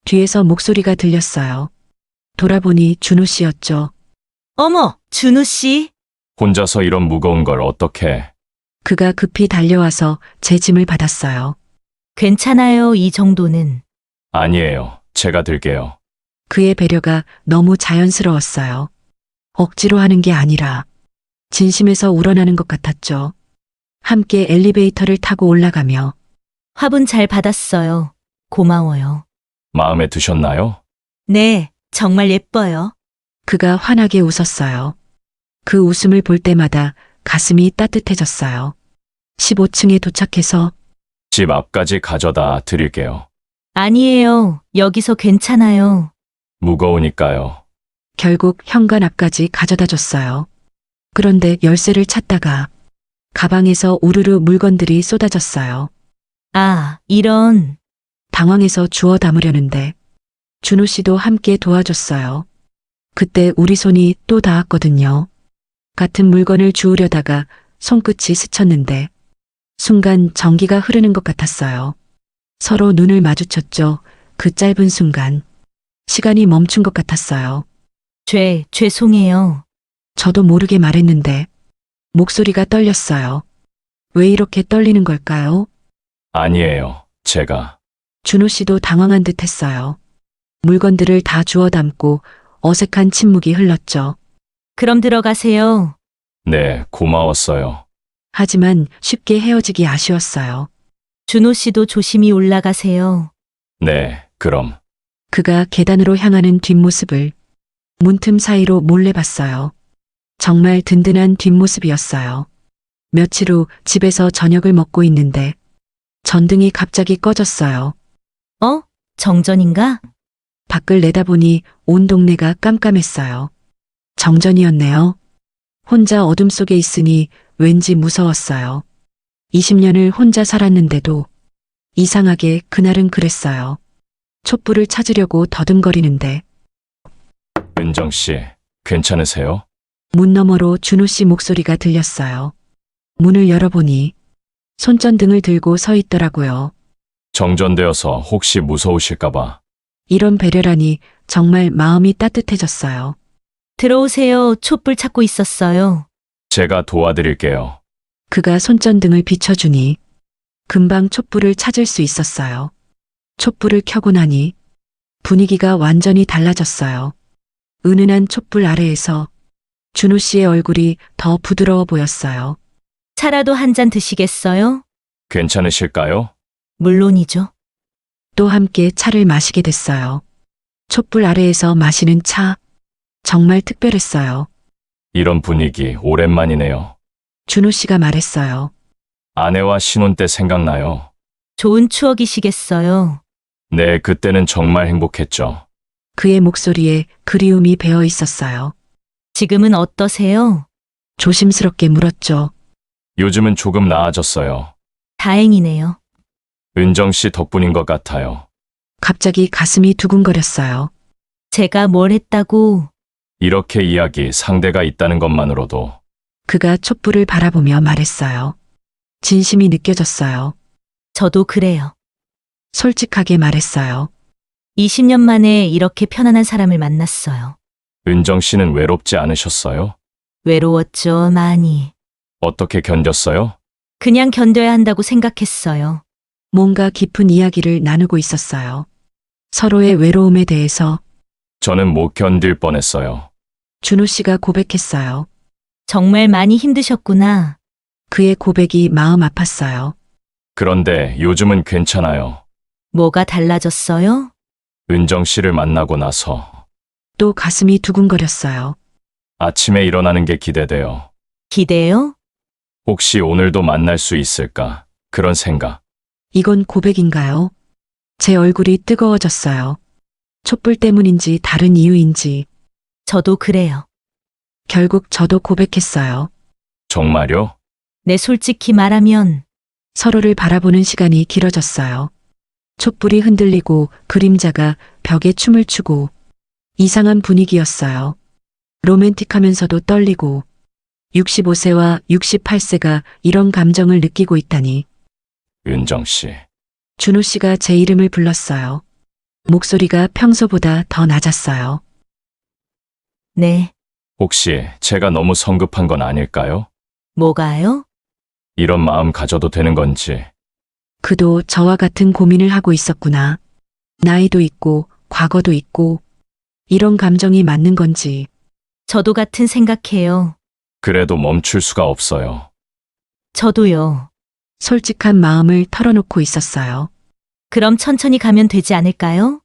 뒤에서 목소리가 들렸어요. 돌아보니 준호 씨였죠. 어머, 준호 씨. 혼자서 이런 무거운 걸 어떻게? 그가 급히 달려와서 제 짐을 받았어요. 괜찮아요, 이 정도는. 아니에요. 제가 들게요. 그의 배려가 너무 자연스러웠어요. 억지로 하는 게 아니라 진심에서 우러나는 것 같았죠. 함께 엘리베이터를 타고 올라가며 화분 잘 받았어요. 고마워요. 마음에 드셨나요? 네, 정말 예뻐요. 그가 환하게 웃었어요. 그 웃음을 볼 때마다 가슴이 따뜻해졌어요. 15층에 도착해서 집 앞까지 가져다 드릴게요. 아니에요. 여기서 괜찮아요. 무거우니까요. 결국 현관 앞까지 가져다 줬어요. 그런데 열쇠를 찾다가 가방에서 우르르 물건들이 쏟아졌어요. 아, 이런. 당황해서 주워 담으려는데 준호 씨도 함께 도와줬어요. 그때 우리 손이 또 닿았거든요. 같은 물건을 주우려다가 손끝이 스쳤는데 순간 전기가 흐르는 것 같았어요. 서로 눈을 마주쳤죠. 그 짧은 순간 시간이 멈춘 것 같았어요. 죄송해요. 저도 모르게 말했는데 목소리가 떨렸어요. 왜 이렇게 떨리는 걸까요? 아니에요. 제가. 준호 씨도 당황한 듯 했어요. 물건들을 다 주워 담고 어색한 침묵이 흘렀죠. 그럼 들어가세요. 네, 고마웠어요. 하지만 쉽게 헤어지기 아쉬웠어요. 준호 씨도 조심히 올라가세요. 네, 그럼. 그가 계단으로 향하는 뒷모습을 문틈 사이로 몰래 봤어요. 정말 든든한 뒷모습이었어요. 며칠 후 집에서 저녁을 먹고 있는데 전등이 갑자기 꺼졌어요. 정전인가? 밖을 내다보니 온 동네가 깜깜했어요. 정전이었네요. 혼자 어둠 속에 있으니 왠지 무서웠어요. 20년을 혼자 살았는데도 이상하게 그날은 그랬어요. 촛불을 찾으려고 더듬거리는데 은정 씨, 괜찮으세요? 문 너머로 준호 씨 목소리가 들렸어요. 문을 열어보니 손전등을 들고 서 있더라고요. 정전되어서 혹시 무서우실까봐. 이런 배려라니 정말 마음이 따뜻해졌어요. 들어오세요. 촛불 찾고 있었어요. 제가 도와드릴게요. 그가 손전등을 비춰주니 금방 촛불을 찾을 수 있었어요. 촛불을 켜고 나니 분위기가 완전히 달라졌어요. 은은한 촛불 아래에서 준호 씨의 얼굴이 더 부드러워 보였어요. 차라도 한 잔 드시겠어요? 괜찮으실까요? 물론이죠. 또 함께 차를 마시게 됐어요. 촛불 아래에서 마시는 차. 정말 특별했어요. 이런 분위기 오랜만이네요. 준호 씨가 말했어요. 아내와 신혼 때 생각나요. 좋은 추억이시겠어요. 네, 그때는 정말 행복했죠. 그의 목소리에 그리움이 배어 있었어요. 지금은 어떠세요? 조심스럽게 물었죠. 요즘은 조금 나아졌어요. 다행이네요. 은정 씨 덕분인 것 같아요. 갑자기 가슴이 두근거렸어요. 제가 뭘 했다고? 이렇게 이야기 상대가 있다는 것만으로도 그가 촛불을 바라보며 말했어요. 진심이 느껴졌어요. 저도 그래요. 솔직하게 말했어요. 20년 만에 이렇게 편안한 사람을 만났어요. 은정 씨는 외롭지 않으셨어요? 외로웠죠, 많이. 어떻게 견뎠어요? 그냥 견뎌야 한다고 생각했어요. 뭔가 깊은 이야기를 나누고 있었어요. 서로의 외로움에 대해서 저는 못 견딜 뻔했어요. 준호 씨가 고백했어요. 정말 많이 힘드셨구나. 그의 고백이 마음 아팠어요. 그런데 요즘은 괜찮아요. 뭐가 달라졌어요? 은정 씨를 만나고 나서 또 가슴이 두근거렸어요. 아침에 일어나는 게 기대돼요. 기대요? 혹시 오늘도 만날 수 있을까? 그런 생각. 이건 고백인가요? 제 얼굴이 뜨거워졌어요. 촛불 때문인지 다른 이유인지 저도 그래요. 결국 저도 고백했어요. 정말요? 네, 솔직히 말하면 서로를 바라보는 시간이 길어졌어요. 촛불이 흔들리고 그림자가 벽에 춤을 추고 이상한 분위기였어요. 로맨틱하면서도 떨리고 65세와 68세가 이런 감정을 느끼고 있다니. 은정 씨. 준호 씨가 제 이름을 불렀어요. 목소리가 평소보다 더 낮았어요. 네, 혹시 제가 너무 성급한 건 아닐까요? 뭐가요? 이런 마음 가져도 되는 건지. 그도 저와 같은 고민을 하고 있었구나. 나이도 있고 과거도 있고 이런 감정이 맞는 건지. 저도 같은 생각해요. 그래도 멈출 수가 없어요. 저도요. 솔직한 마음을 털어놓고 있었어요. 그럼 천천히 가면 되지 않을까요?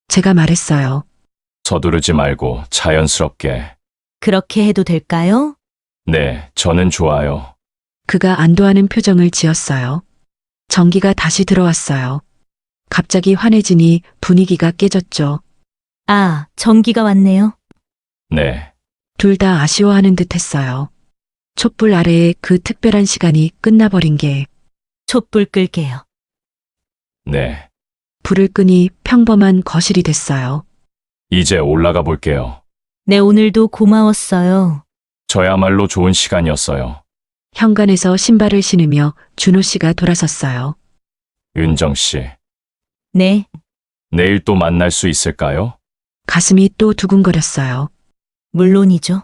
제가 말했어요. 서두르지 말고 자연스럽게. 그렇게 해도 될까요? 네, 저는 좋아요. 그가 안도하는 표정을 지었어요. 전기가 다시 들어왔어요. 갑자기 환해지니 분위기가 깨졌죠. 아, 전기가 왔네요. 네, 둘 다 아쉬워하는 듯 했어요. 촛불 아래에 그 특별한 시간이 끝나버린 게 촛불 끌게요. 네. 불을 끄니 평범한 거실이 됐어요. 이제 올라가 볼게요. 네, 오늘도 고마웠어요. 저야말로 좋은 시간이었어요. 현관에서 신발을 신으며 준호 씨가 돌아섰어요. 은정 씨, 네, 내일 또 만날 수 있을까요? 가슴이 또 두근거렸어요. 물론이죠.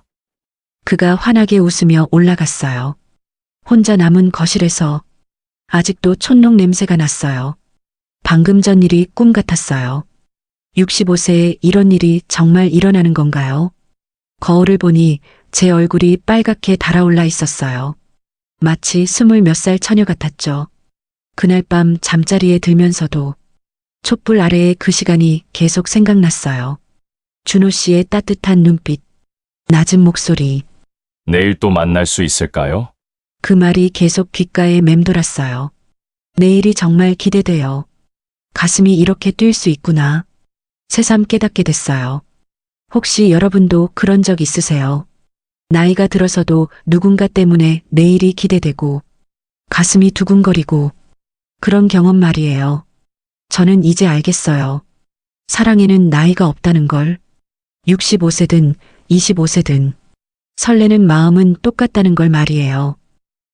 그가 환하게 웃으며 올라갔어요. 혼자 남은 거실에서 아직도 촛농 냄새가 났어요. 방금 전 일이 꿈 같았어요. 65세에 이런 일이 정말 일어나는 건가요? 거울을 보니 제 얼굴이 빨갛게 달아올라 있었어요. 마치 20몇 살 처녀 같았죠. 그날 밤 잠자리에 들면서도 촛불 아래의 그 시간이 계속 생각났어요. 준호 씨의 따뜻한 눈빛, 낮은 목소리, 내일 또 만날 수 있을까요? 그 말이 계속 귓가에 맴돌았어요. 내일이 정말 기대돼요. 가슴이 이렇게 뛸 수 있구나. 새삼 깨닫게 됐어요. 혹시 여러분도 그런 적 있으세요? 나이가 들어서도 누군가 때문에 내일이 기대되고 가슴이 두근거리고 그런 경험 말이에요. 저는 이제 알겠어요. 사랑에는 나이가 없다는 걸. 65세든 25세든 설레는 마음은 똑같다는 걸 말이에요.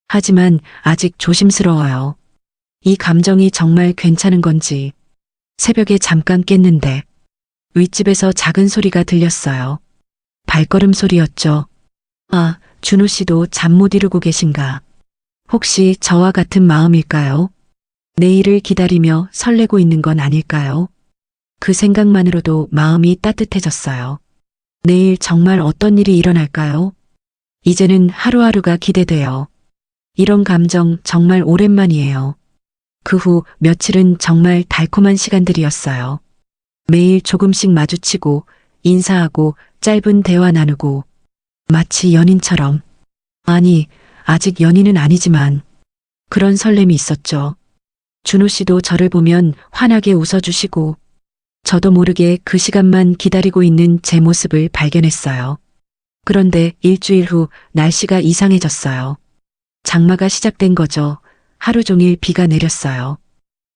하지만 아직 조심스러워요. 이 감정이 정말 괜찮은 건지. 새벽에 잠깐 깼는데 윗집에서 작은 소리가 들렸어요. 발걸음 소리였죠. 아, 준호 씨도 잠 못 이루고 계신가? 혹시 저와 같은 마음일까요? 내일을 기다리며 설레고 있는 건 아닐까요? 그 생각만으로도 마음이 따뜻해졌어요. 내일 정말 어떤 일이 일어날까요? 이제는 하루하루가 기대돼요. 이런 감정 정말 오랜만이에요. 그 후 며칠은 정말 달콤한 시간들이었어요. 매일 조금씩 마주치고 인사하고 짧은 대화 나누고 마치 연인처럼. 아니, 아직 연인은 아니지만 그런 설렘이 있었죠. 준호 씨도 저를 보면 환하게 웃어주시고 저도 모르게 그 시간만 기다리고 있는 제 모습을 발견했어요. 그런데 일주일 후 날씨가 이상해졌어요. 장마가 시작된 거죠. 하루 종일 비가 내렸어요.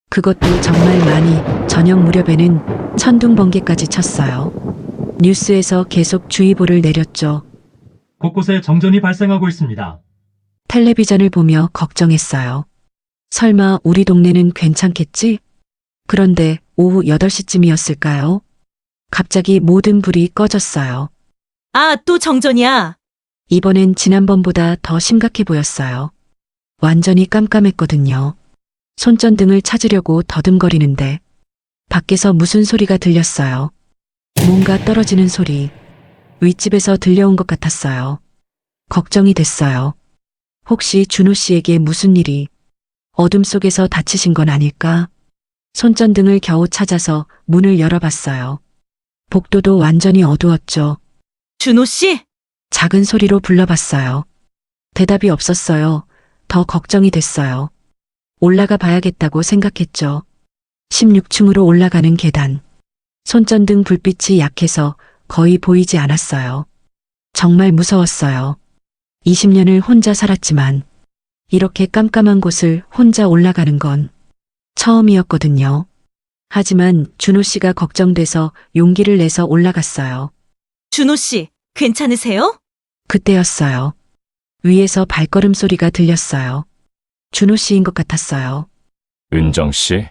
그것도 정말 많이 저녁 무렵에는 천둥번개까지 쳤어요. 뉴스에서 계속 주의보를 내렸죠. 곳곳에 정전이 발생하고 있습니다. 텔레비전을 보며 걱정했어요. 설마 우리 동네는 괜찮겠지? 그런데 오후 8시쯤이었을까요? 갑자기 모든 불이 꺼졌어요. 아, 또 정전이야. 이번엔 지난번보다 더 심각해 보였어요. 완전히 깜깜했거든요. 손전등을 찾으려고 더듬거리는데 밖에서 무슨 소리가 들렸어요. 뭔가 떨어지는 소리. 윗집에서 들려온 것 같았어요. 걱정이 됐어요. 혹시 준호 씨에게 무슨 일이 어둠 속에서 다치신 건 아닐까? 손전등을 겨우 찾아서 문을 열어봤어요. 복도도 완전히 어두웠죠. 준호 씨? 작은 소리로 불러봤어요. 대답이 없었어요. 더 걱정이 됐어요. 올라가 봐야겠다고 생각했죠. 16층으로 올라가는 계단. 손전등 불빛이 약해서 거의 보이지 않았어요. 정말 무서웠어요. 20년을 혼자 살았지만 이렇게 깜깜한 곳을 혼자 올라가는 건 처음이었거든요. 하지만 준호 씨가 걱정돼서 용기를 내서 올라갔어요. 준호 씨, 괜찮으세요? 그때였어요. 위에서 발걸음 소리가 들렸어요. 준호 씨인 것 같았어요. 은정 씨?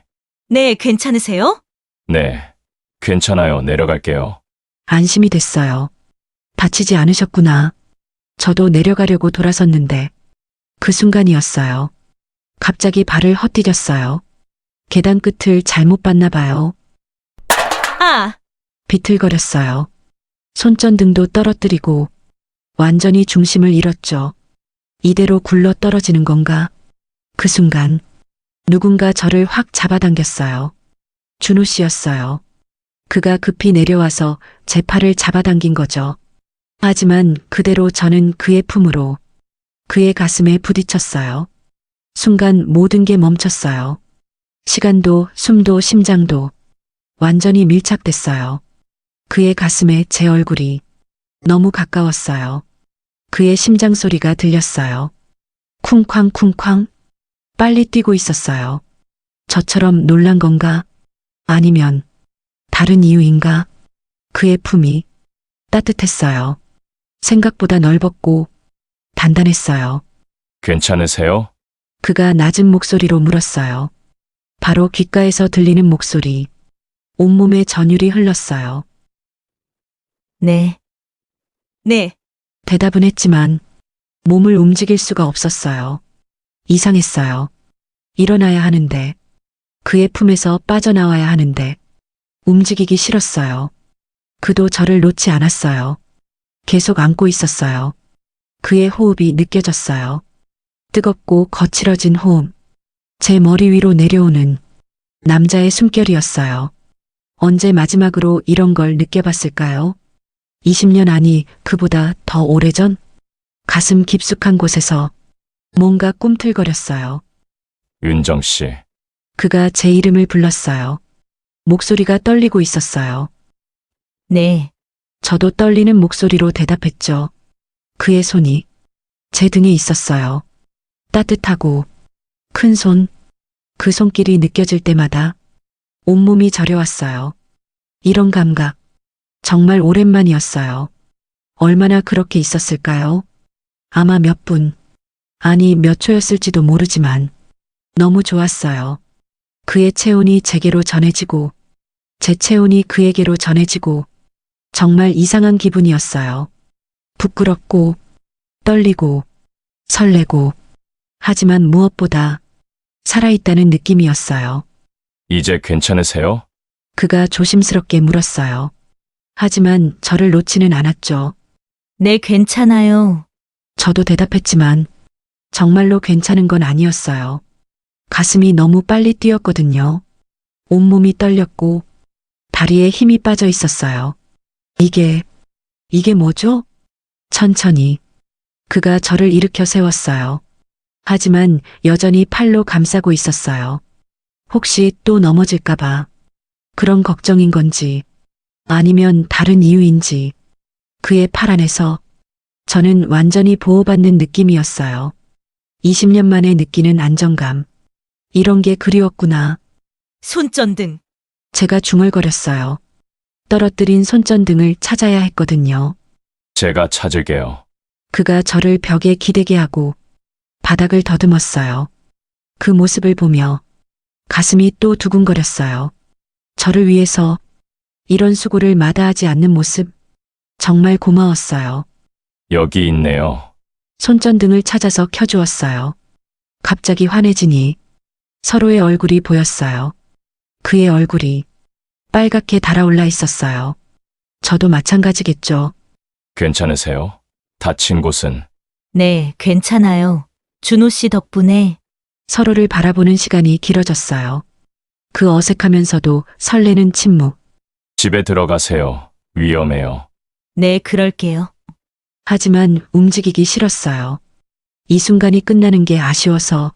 네, 괜찮으세요? 네. 괜찮아요. 내려갈게요. 안심이 됐어요. 다치지 않으셨구나. 저도 내려가려고 돌아섰는데 그 순간이었어요. 갑자기 발을 헛디뎠어요. 계단 끝을 잘못 봤나 봐요. 아, 비틀거렸어요. 손전등도 떨어뜨리고 완전히 중심을 잃었죠. 이대로 굴러 떨어지는 건가? 그 순간 누군가 저를 확 잡아당겼어요. 준호 씨였어요. 그가 급히 내려와서 제 팔을 잡아당긴 거죠. 하지만 그대로 저는 그의 품으로 그의 가슴에 부딪혔어요. 순간 모든 게 멈췄어요. 시간도 숨도 심장도 완전히 밀착됐어요. 그의 가슴에 제 얼굴이 너무 가까웠어요. 그의 심장 소리가 들렸어요. 쿵쾅쿵쾅. 빨리 뛰고 있었어요. 저처럼 놀란 건가? 아니면 다른 이유인가? 그의 품이 따뜻했어요. 생각보다 넓었고 단단했어요. 괜찮으세요? 그가 낮은 목소리로 물었어요. 바로 귓가에서 들리는 목소리. 온몸에 전율이 흘렀어요. 네. 네. 대답은 했지만 몸을 움직일 수가 없었어요. 이상했어요. 일어나야 하는데, 그의 품에서 빠져나와야 하는데, 움직이기 싫었어요. 그도 저를 놓지 않았어요. 계속 안고 있었어요. 그의 호흡이 느껴졌어요. 뜨겁고 거칠어진 호흡. 제 머리 위로 내려오는 남자의 숨결이었어요. 언제 마지막으로 이런 걸 느껴봤을까요? 20년 아니 그보다 더 오래전? 가슴 깊숙한 곳에서 뭔가 꿈틀거렸어요. 윤정 씨. 그가 제 이름을 불렀어요. 목소리가 떨리고 있었어요. 네. 저도 떨리는 목소리로 대답했죠. 그의 손이 제 등에 있었어요. 따뜻하고 큰 손. 그 손길이 느껴질 때마다 온몸이 저려왔어요. 이런 감각. 정말 오랜만이었어요. 얼마나 그렇게 있었을까요? 아마 몇 분, 아니 몇 초였을지도 모르지만 너무 좋았어요. 그의 체온이 제게로 전해지고 제 체온이 그에게로 전해지고 정말 이상한 기분이었어요. 부끄럽고 떨리고 설레고 하지만 무엇보다 살아있다는 느낌이었어요. 이제 괜찮으세요? 그가 조심스럽게 물었어요. 하지만 저를 놓지는 않았죠. 네, 괜찮아요. 저도 대답했지만 정말로 괜찮은 건 아니었어요. 가슴이 너무 빨리 뛰었거든요. 온몸이 떨렸고 다리에 힘이 빠져 있었어요. 이게 뭐죠? 천천히 그가 저를 일으켜 세웠어요. 하지만 여전히 팔로 감싸고 있었어요. 혹시 또 넘어질까봐 그런 걱정인 건지 아니면 다른 이유인지 그의 팔 안에서 저는 완전히 보호받는 느낌이었어요. 20년 만에 느끼는 안정감. 이런 게 그리웠구나. 손전등. 제가 중얼거렸어요. 떨어뜨린 손전등을 찾아야 했거든요. 제가 찾을게요. 그가 저를 벽에 기대게 하고 바닥을 더듬었어요. 그 모습을 보며 가슴이 또 두근거렸어요. 저를 위해서 이런 수고를 마다하지 않는 모습 정말 고마웠어요. 여기 있네요. 손전등을 찾아서 켜주었어요. 갑자기 환해지니 서로의 얼굴이 보였어요. 그의 얼굴이 빨갛게 달아올라 있었어요. 저도 마찬가지겠죠. 괜찮으세요? 다친 곳은? 네, 괜찮아요. 준호 씨 덕분에. 서로를 바라보는 시간이 길어졌어요. 그 어색하면서도 설레는 침묵. 집에 들어가세요. 위험해요. 네, 그럴게요. 하지만 움직이기 싫었어요. 이 순간이 끝나는 게 아쉬워서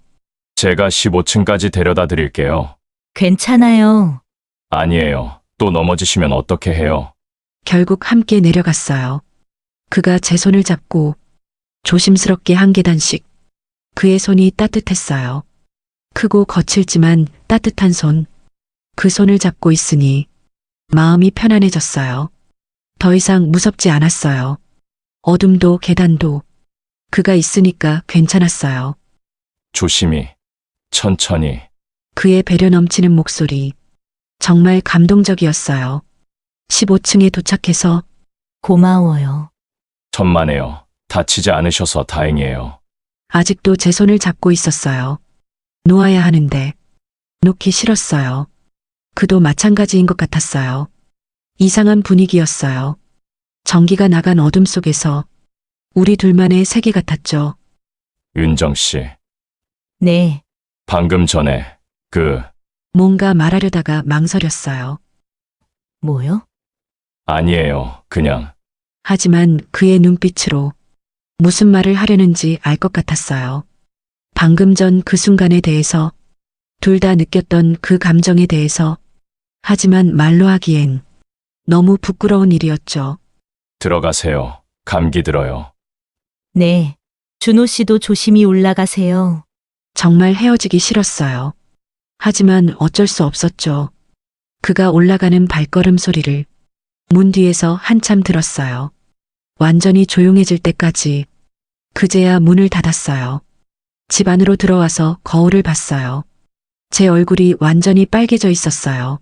제가 15층까지 데려다 드릴게요. 괜찮아요. 아니에요. 또 넘어지시면 어떻게 해요? 결국 함께 내려갔어요. 그가 제 손을 잡고 조심스럽게 한 계단씩. 그의 손이 따뜻했어요. 크고 거칠지만 따뜻한 손. 그 손을 잡고 있으니 마음이 편안해졌어요. 더 이상 무섭지 않았어요. 어둠도 계단도 그가 있으니까 괜찮았어요. 조심히. 천천히. 그의 배려 넘치는 목소리. 정말 감동적이었어요. 15층에 도착해서 고마워요. 천만에요. 다치지 않으셔서 다행이에요. 아직도 제 손을 잡고 있었어요. 놓아야 하는데 놓기 싫었어요. 그도 마찬가지인 것 같았어요. 이상한 분위기였어요. 전기가 나간 어둠 속에서 우리 둘만의 세계 같았죠. 윤정 씨. 네. 방금 전에 뭔가 말하려다가 망설였어요. 뭐요? 아니에요. 그냥 하지만 그의 눈빛으로 무슨 말을 하려는지 알 것 같았어요. 방금 전 그 순간에 대해서, 둘 다 느꼈던 그 감정에 대해서, 하지만 말로 하기엔 너무 부끄러운 일이었죠. 들어가세요. 감기 들어요. 네. 준호 씨도 조심히 올라가세요. 정말 헤어지기 싫었어요. 하지만 어쩔 수 없었죠. 그가 올라가는 발걸음 소리를 문 뒤에서 한참 들었어요. 완전히 조용해질 때까지 그제야 문을 닫았어요. 집 안으로 들어와서 거울을 봤어요. 제 얼굴이 완전히 빨개져 있었어요.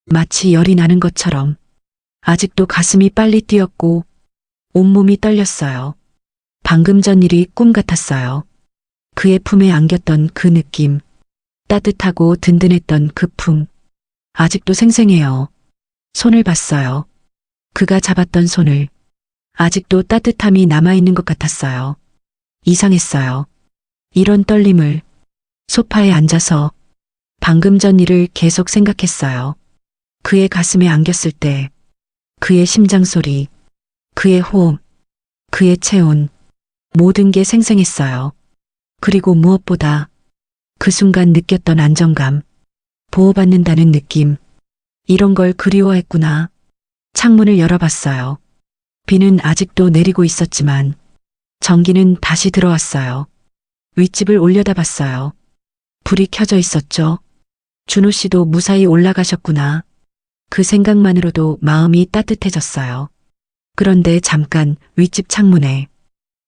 마치 열이 나는 것처럼 아직도 가슴이 빨리 뛰었고 온몸이 떨렸어요. 방금 전 일이 꿈 같았어요. 그의 품에 안겼던 그 느낌, 따뜻하고 든든했던 그 품, 아직도 생생해요. 손을 봤어요. 그가 잡았던 손을 아직도 따뜻함이 남아있는 것 같았어요. 이상했어요. 이런 떨림을 소파에 앉아서 방금 전 일을 계속 생각했어요. 그의 가슴에 안겼을 때 그의 심장 소리, 그의 호흡, 그의 체온, 모든 게 생생했어요. 그리고 무엇보다 그 순간 느꼈던 안정감, 보호받는다는 느낌, 이런 걸 그리워했구나. 창문을 열어봤어요. 비는 아직도 내리고 있었지만 전기는 다시 들어왔어요. 윗집을 올려다봤어요. 불이 켜져 있었죠. 준호 씨도 무사히 올라가셨구나. 그 생각만으로도 마음이 따뜻해졌어요. 그런데 잠깐 윗집 창문에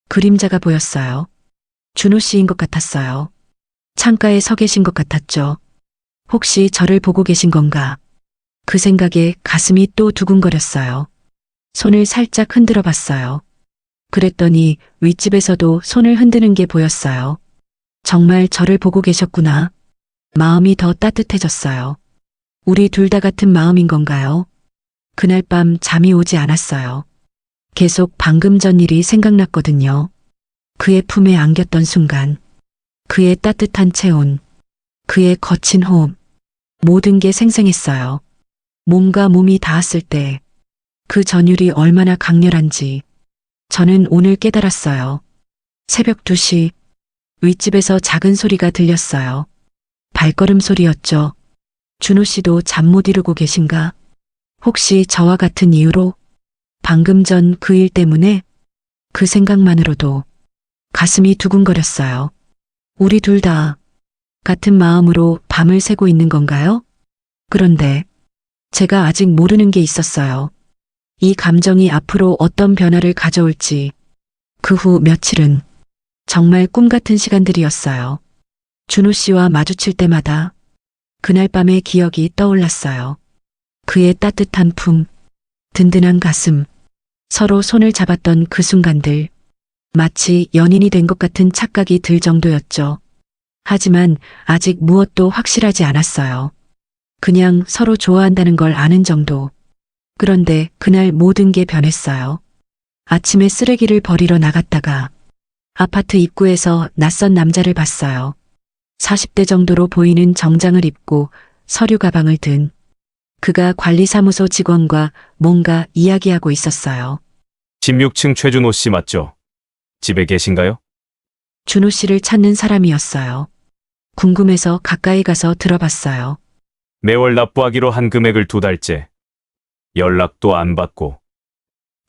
그림자가 보였어요. 준호 씨인 것 같았어요. 창가에 서 계신 것 같았죠. 혹시 저를 보고 계신 건가? 그 생각에 가슴이 또 두근거렸어요. 손을 살짝 흔들어 봤어요. 그랬더니 윗집에서도 손을 흔드는 게 보였어요. 정말 저를 보고 계셨구나. 마음이 더 따뜻해졌어요. 우리 둘 다 같은 마음인 건가요? 그날 밤 잠이 오지 않았어요. 계속 방금 전 일이 생각났거든요. 그의 품에 안겼던 순간, 그의 따뜻한 체온, 그의 거친 호흡, 모든 게 생생했어요. 몸과 몸이 닿았을 때 그 전율이 얼마나 강렬한지 저는 오늘 깨달았어요. 새벽 2시 윗집에서 작은 소리가 들렸어요. 발걸음 소리였죠. 준호 씨도 잠 못 이루고 계신가? 혹시 저와 같은 이유로? 방금 전 그 일 때문에? 그 생각만으로도 가슴이 두근거렸어요. 우리 둘 다 같은 마음으로 밤을 새고 있는 건가요? 그런데 제가 아직 모르는 게 있었어요. 이 감정이 앞으로 어떤 변화를 가져올지. 그 후 며칠은 정말 꿈 같은 시간들이었어요. 준호 씨와 마주칠 때마다 그날 밤의 기억이 떠올랐어요. 그의 따뜻한 품, 든든한 가슴, 서로 손을 잡았던 그 순간들, 마치 연인이 된 것 같은 착각이 들 정도였죠. 하지만 아직 무엇도 확실하지 않았어요. 그냥 서로 좋아한다는 걸 아는 정도. 그런데 그날 모든 게 변했어요. 아침에 쓰레기를 버리러 나갔다가 아파트 입구에서 낯선 남자를 봤어요. 40대 정도로 보이는 정장을 입고 서류 가방을 든 그가 관리사무소 직원과 뭔가 이야기하고 있었어요. 16층 최준호 씨 맞죠? 집에 계신가요? 준호 씨를 찾는 사람이었어요. 궁금해서 가까이 가서 들어봤어요. 매월 납부하기로 한 금액을 2달째. 연락도 안 받고.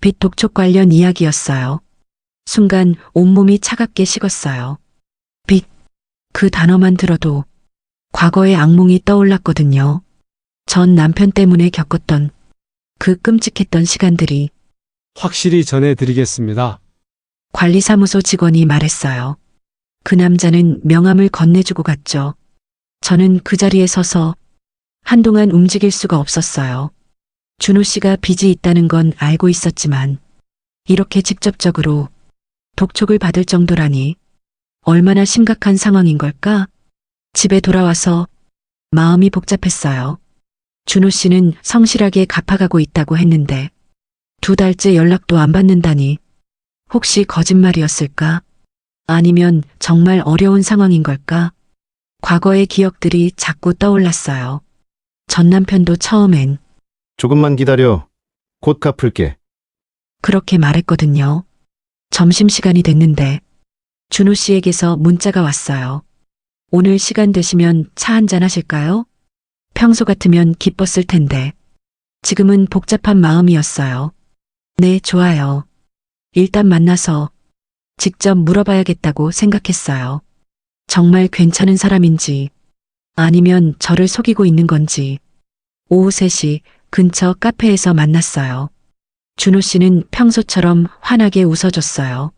빚 독촉 관련 이야기였어요. 순간 온몸이 차갑게 식었어요. 빚, 그 단어만 들어도 과거의 악몽이 떠올랐거든요. 전 남편 때문에 겪었던 그 끔찍했던 시간들이. 확실히 전해드리겠습니다. 관리사무소 직원이 말했어요. 그 남자는 명함을 건네주고 갔죠. 저는 그 자리에 서서 한동안 움직일 수가 없었어요. 준호 씨가 빚이 있다는 건 알고 있었지만 이렇게 직접적으로 독촉을 받을 정도라니 얼마나 심각한 상황인 걸까? 집에 돌아와서 마음이 복잡했어요. 준호 씨는 성실하게 갚아가고 있다고 했는데 2달째 연락도 안 받는다니 혹시 거짓말이었을까? 아니면 정말 어려운 상황인 걸까? 과거의 기억들이 자꾸 떠올랐어요. 전 남편도 처음엔 조금만 기다려. 곧 갚을게. 그렇게 말했거든요. 점심시간이 됐는데 준호 씨에게서 문자가 왔어요. 오늘 시간 되시면 차 한잔 하실까요? 평소 같으면 기뻤을 텐데 지금은 복잡한 마음이었어요. 네, 좋아요. 일단 만나서 직접 물어봐야겠다고 생각했어요. 정말 괜찮은 사람인지 아니면 저를 속이고 있는 건지. 오후 3시 근처 카페에서 만났어요. 준호 씨는 평소처럼 환하게 웃어줬어요.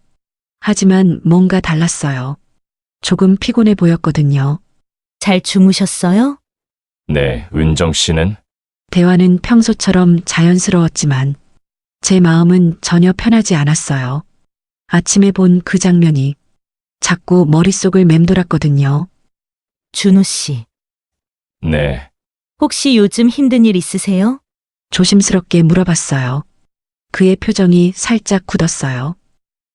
하지만 뭔가 달랐어요. 조금 피곤해 보였거든요. 잘 주무셨어요? 네, 은정 씨는? 대화는 평소처럼 자연스러웠지만 제 마음은 전혀 편하지 않았어요. 아침에 본 그 장면이 자꾸 머릿속을 맴돌았거든요. 준호 씨, 네, 혹시 요즘 힘든 일 있으세요? 조심스럽게 물어봤어요. 그의 표정이 살짝 굳었어요.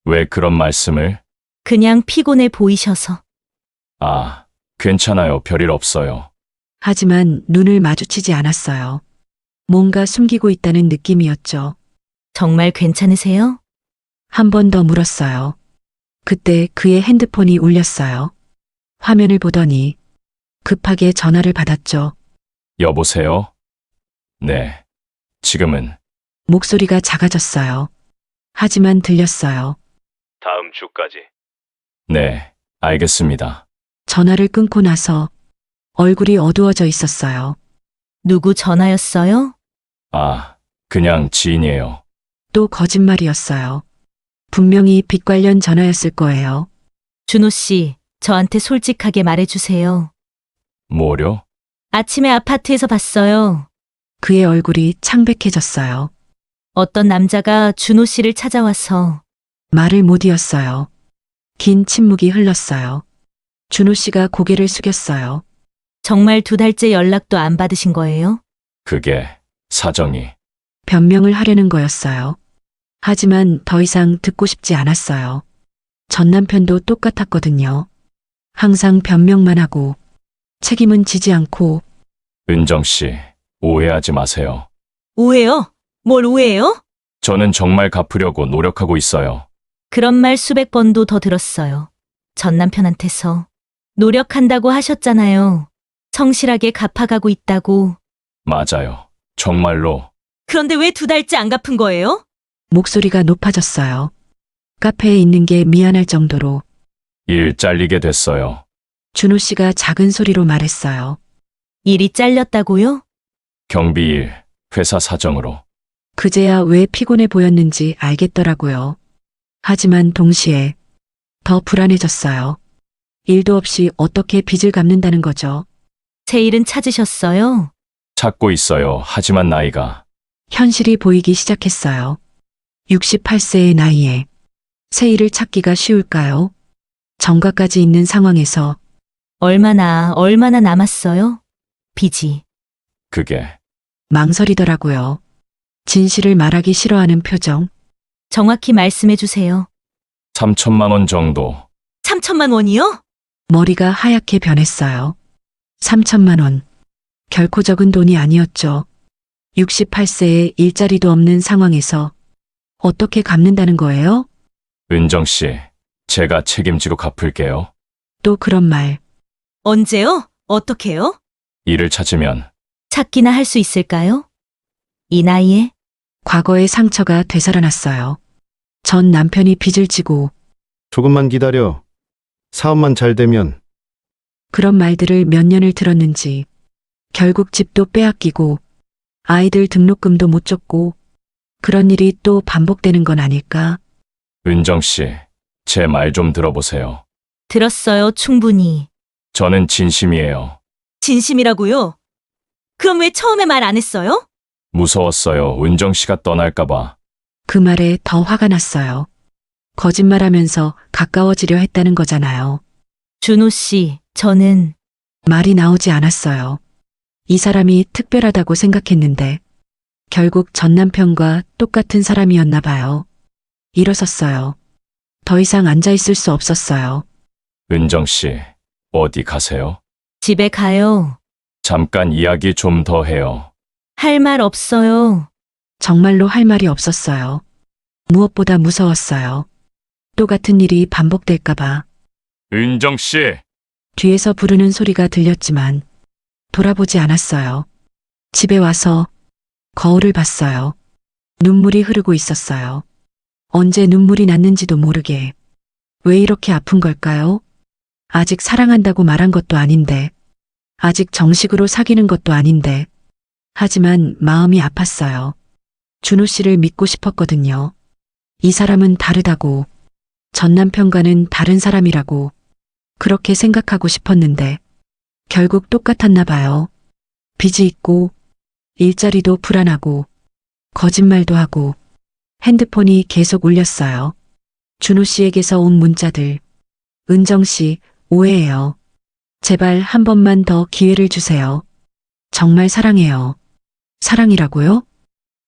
왜 그런 말씀을? 그냥 피곤해 보이셔서. 아, 괜찮아요. 별일 없어요. 하지만 눈을 마주치지 않았어요. 뭔가 숨기고 있다는 느낌이었죠. 정말 괜찮으세요? 한 번 더 물었어요. 그때 그의 핸드폰이 울렸어요. 화면을 보더니 급하게 전화를 받았죠. 여보세요? 네, 지금은 목소리가 작아졌어요. 하지만 들렸어요. 다음 주까지. 네, 알겠습니다. 전화를 끊고 나서 얼굴이 어두워져 있었어요. 누구 전화였어요? 아, 그냥 지인이에요. 또 거짓말이었어요. 분명히 빚 관련 전화였을 거예요. 준호 씨, 저한테 솔직하게 말해주세요. 뭐요? 아침에 아파트에서 봤어요. 그의 얼굴이 창백해졌어요. 어떤 남자가 준호 씨를 찾아와서 말을 못 이었어요. 긴 침묵이 흘렀어요. 준호 씨가 고개를 숙였어요. 정말 2달째 연락도 안 받으신 거예요? 그게 사정이. 변명을 하려는 거였어요. 하지만 더 이상 듣고 싶지 않았어요. 전 남편도 똑같았거든요. 항상 변명만 하고 책임은 지지 않고. 은정 씨, 오해하지 마세요. 오해요? 뭘 오해해요? 저는 정말 갚으려고 노력하고 있어요. 그런 말 수백 번도 더 들었어요. 전 남편한테서. 노력한다고 하셨잖아요. 성실하게 갚아가고 있다고. 맞아요. 정말로. 그런데 왜 2달째 안 갚은 거예요? 목소리가 높아졌어요. 카페에 있는 게 미안할 정도로. 일 잘리게 됐어요. 준호 씨가 작은 소리로 말했어요. 일이 잘렸다고요? 경비일, 회사 사정으로. 그제야 왜 피곤해 보였는지 알겠더라고요. 하지만 동시에 더 불안해졌어요. 일도 없이 어떻게 빚을 갚는다는 거죠. 제 일은 찾으셨어요? 찾고 있어요. 하지만 나이가. 현실이 보이기 시작했어요. 68세의 나이에 새 일을 찾기가 쉬울까요? 정가까지 있는 상황에서 얼마나 남았어요? 빚이. 그게 망설이더라고요. 진실을 말하기 싫어하는 표정. 정확히 말씀해 주세요. 3천만 원 정도. 3천만 원이요? 머리가 하얗게 변했어요. 3천만 원. 결코 적은 돈이 아니었죠. 68세에 일자리도 없는 상황에서 어떻게 갚는다는 거예요? 은정 씨, 제가 책임지고 갚을게요. 또 그런 말. 언제요? 어떻게요? 일을 찾으면 찾기나 할 수 있을까요? 이 나이에? 과거의 상처가 되살아났어요. 전 남편이 빚을 지고 조금만 기다려. 사업만 잘 되면. 그런 말들을 몇 년을 들었는지 결국 집도 빼앗기고 아이들 등록금도 못 줬고 그런 일이 또 반복되는 건 아닐까? 은정 씨, 제 말 좀 들어보세요. 들었어요, 충분히. 저는 진심이에요. 진심이라고요? 그럼 왜 처음에 말 안 했어요? 무서웠어요. 은정 씨가 떠날까봐. 그 말에 더 화가 났어요. 거짓말하면서 가까워지려 했다는 거잖아요. 준호 씨, 저는 말이 나오지 않았어요. 이 사람이 특별하다고 생각했는데 결국 전 남편과 똑같은 사람이었나 봐요. 일어섰어요. 더 이상 앉아 있을 수 없었어요. 은정 씨, 어디 가세요? 집에 가요. 잠깐 이야기 좀 더 해요. 할 말 없어요. 정말로 할 말이 없었어요. 무엇보다 무서웠어요. 또 같은 일이 반복될까봐. 은정 씨! 뒤에서 부르는 소리가 들렸지만 돌아보지 않았어요. 집에 와서 거울을 봤어요. 눈물이 흐르고 있었어요. 언제 눈물이 났는지도 모르게 왜 이렇게 아픈 걸까요? 아직 사랑한다고 말한 것도 아닌데, 아직 정식으로 사귀는 것도 아닌데, 하지만 마음이 아팠어요. 준호 씨를 믿고 싶었거든요. 이 사람은 다르다고, 전 남편과는 다른 사람이라고, 그렇게 생각하고 싶었는데, 결국 똑같았나 봐요. 빚이 있고, 일자리도 불안하고, 거짓말도 하고, 핸드폰이 계속 울렸어요. 준호 씨에게서 온 문자들. 은정 씨, 오해해요. 제발 한 번만 더 기회를 주세요. 정말 사랑해요. 사랑이라고요?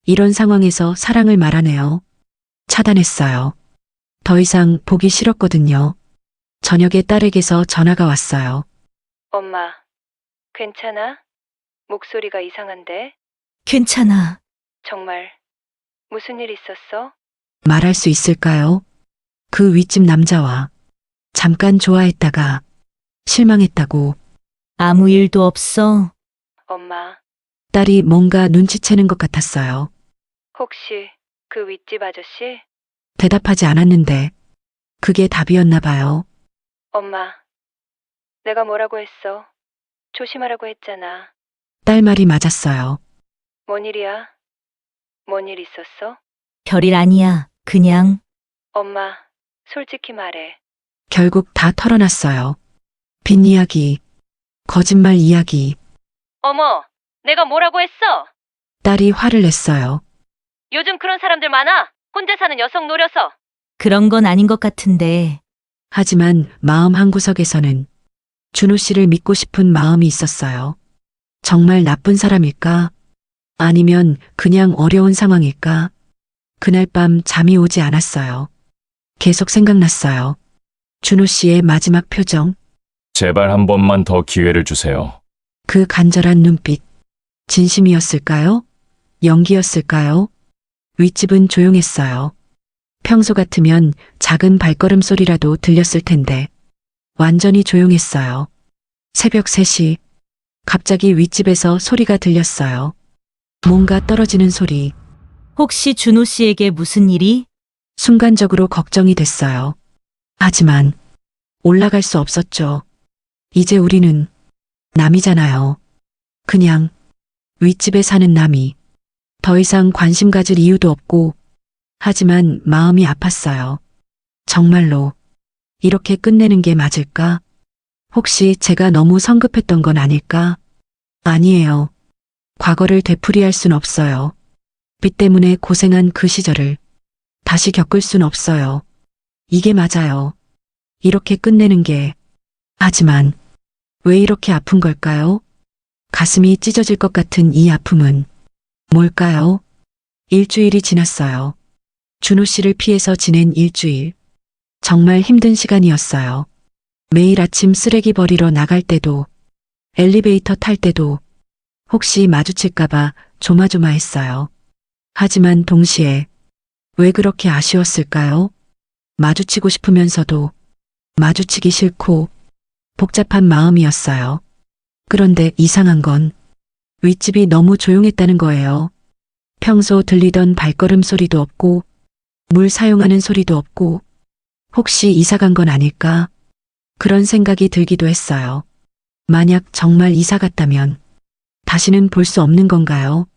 이런 상황에서 사랑을 말하네요. 차단했어요. 더 이상 보기 싫었거든요. 저녁에 딸에게서 전화가 왔어요. 엄마, 괜찮아? 목소리가 이상한데? 괜찮아. 정말 무슨 일 있었어? 말할 수 있을까요? 그 윗집 남자와 잠깐 좋아했다가 실망했다고. 아무 일도 없어. 엄마, 딸이 뭔가 눈치채는 것 같았어요. 혹시 그 윗집 아저씨? 대답하지 않았는데 그게 답이었나 봐요. 엄마, 내가 뭐라고 했어? 조심하라고 했잖아. 딸 말이 맞았어요. 뭔 일이야? 뭔 일 있었어? 별일 아니야. 그냥 엄마, 솔직히 말해. 결국 다 털어놨어요. 빚 이야기, 거짓말 이야기. 어머, 내가 뭐라고 했어? 딸이 화를 냈어요. 요즘 그런 사람들 많아. 혼자 사는 여성 노려서. 그런 건 아닌 것 같은데. 하지만 마음 한구석에서는 준호 씨를 믿고 싶은 마음이 있었어요. 정말 나쁜 사람일까? 아니면 그냥 어려운 상황일까? 그날 밤 잠이 오지 않았어요. 계속 생각났어요. 준호 씨의 마지막 표정, 제발 한 번만 더 기회를 주세요. 그 간절한 눈빛. 진심이었을까요? 연기였을까요? 윗집은 조용했어요. 평소 같으면 작은 발걸음 소리라도 들렸을 텐데 완전히 조용했어요. 새벽 3시 갑자기 윗집에서 소리가 들렸어요. 뭔가 떨어지는 소리. 혹시 준호 씨에게 무슨 일이? 순간적으로 걱정이 됐어요. 하지만 올라갈 수 없었죠. 이제 우리는 남이잖아요. 그냥 윗집에 사는 남이. 더 이상 관심 가질 이유도 없고, 하지만 마음이 아팠어요. 정말로 이렇게 끝내는 게 맞을까? 혹시 제가 너무 성급했던 건 아닐까? 아니에요. 과거를 되풀이할 순 없어요. 빚 때문에 고생한 그 시절을 다시 겪을 순 없어요. 이게 맞아요. 이렇게 끝내는 게. 하지만 왜 이렇게 아픈 걸까요? 가슴이 찢어질 것 같은 이 아픔은 뭘까요? 일주일이 지났어요. 준호 씨를 피해서 지낸 일주일. 정말 힘든 시간이었어요. 매일 아침 쓰레기 버리러 나갈 때도, 엘리베이터 탈 때도 혹시 마주칠까봐 조마조마했어요. 하지만 동시에 왜 그렇게 아쉬웠을까요? 마주치고 싶으면서도 마주치기 싫고 복잡한 마음이었어요. 그런데 이상한 건 윗집이 너무 조용했다는 거예요. 평소 들리던 발걸음 소리도 없고 물 사용하는 소리도 없고 혹시 이사 간 건 아닐까? 그런 생각이 들기도 했어요. 만약 정말 이사 갔다면 다시는 볼 수 없는 건가요?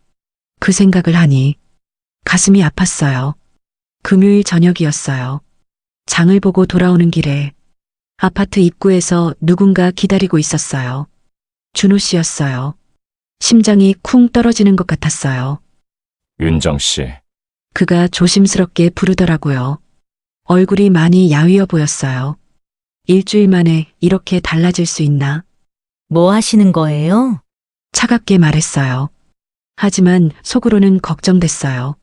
그 생각을 하니 가슴이 아팠어요. 금요일 저녁이었어요. 장을 보고 돌아오는 길에 아파트 입구에서 누군가 기다리고 있었어요. 준호 씨였어요. 심장이 쿵 떨어지는 것 같았어요. 윤정 씨, 그가 조심스럽게 부르더라고요. 얼굴이 많이 야위어 보였어요. 일주일 만에 이렇게 달라질 수 있나? 뭐 하시는 거예요? 차갑게 말했어요. 하지만 속으로는 걱정됐어요.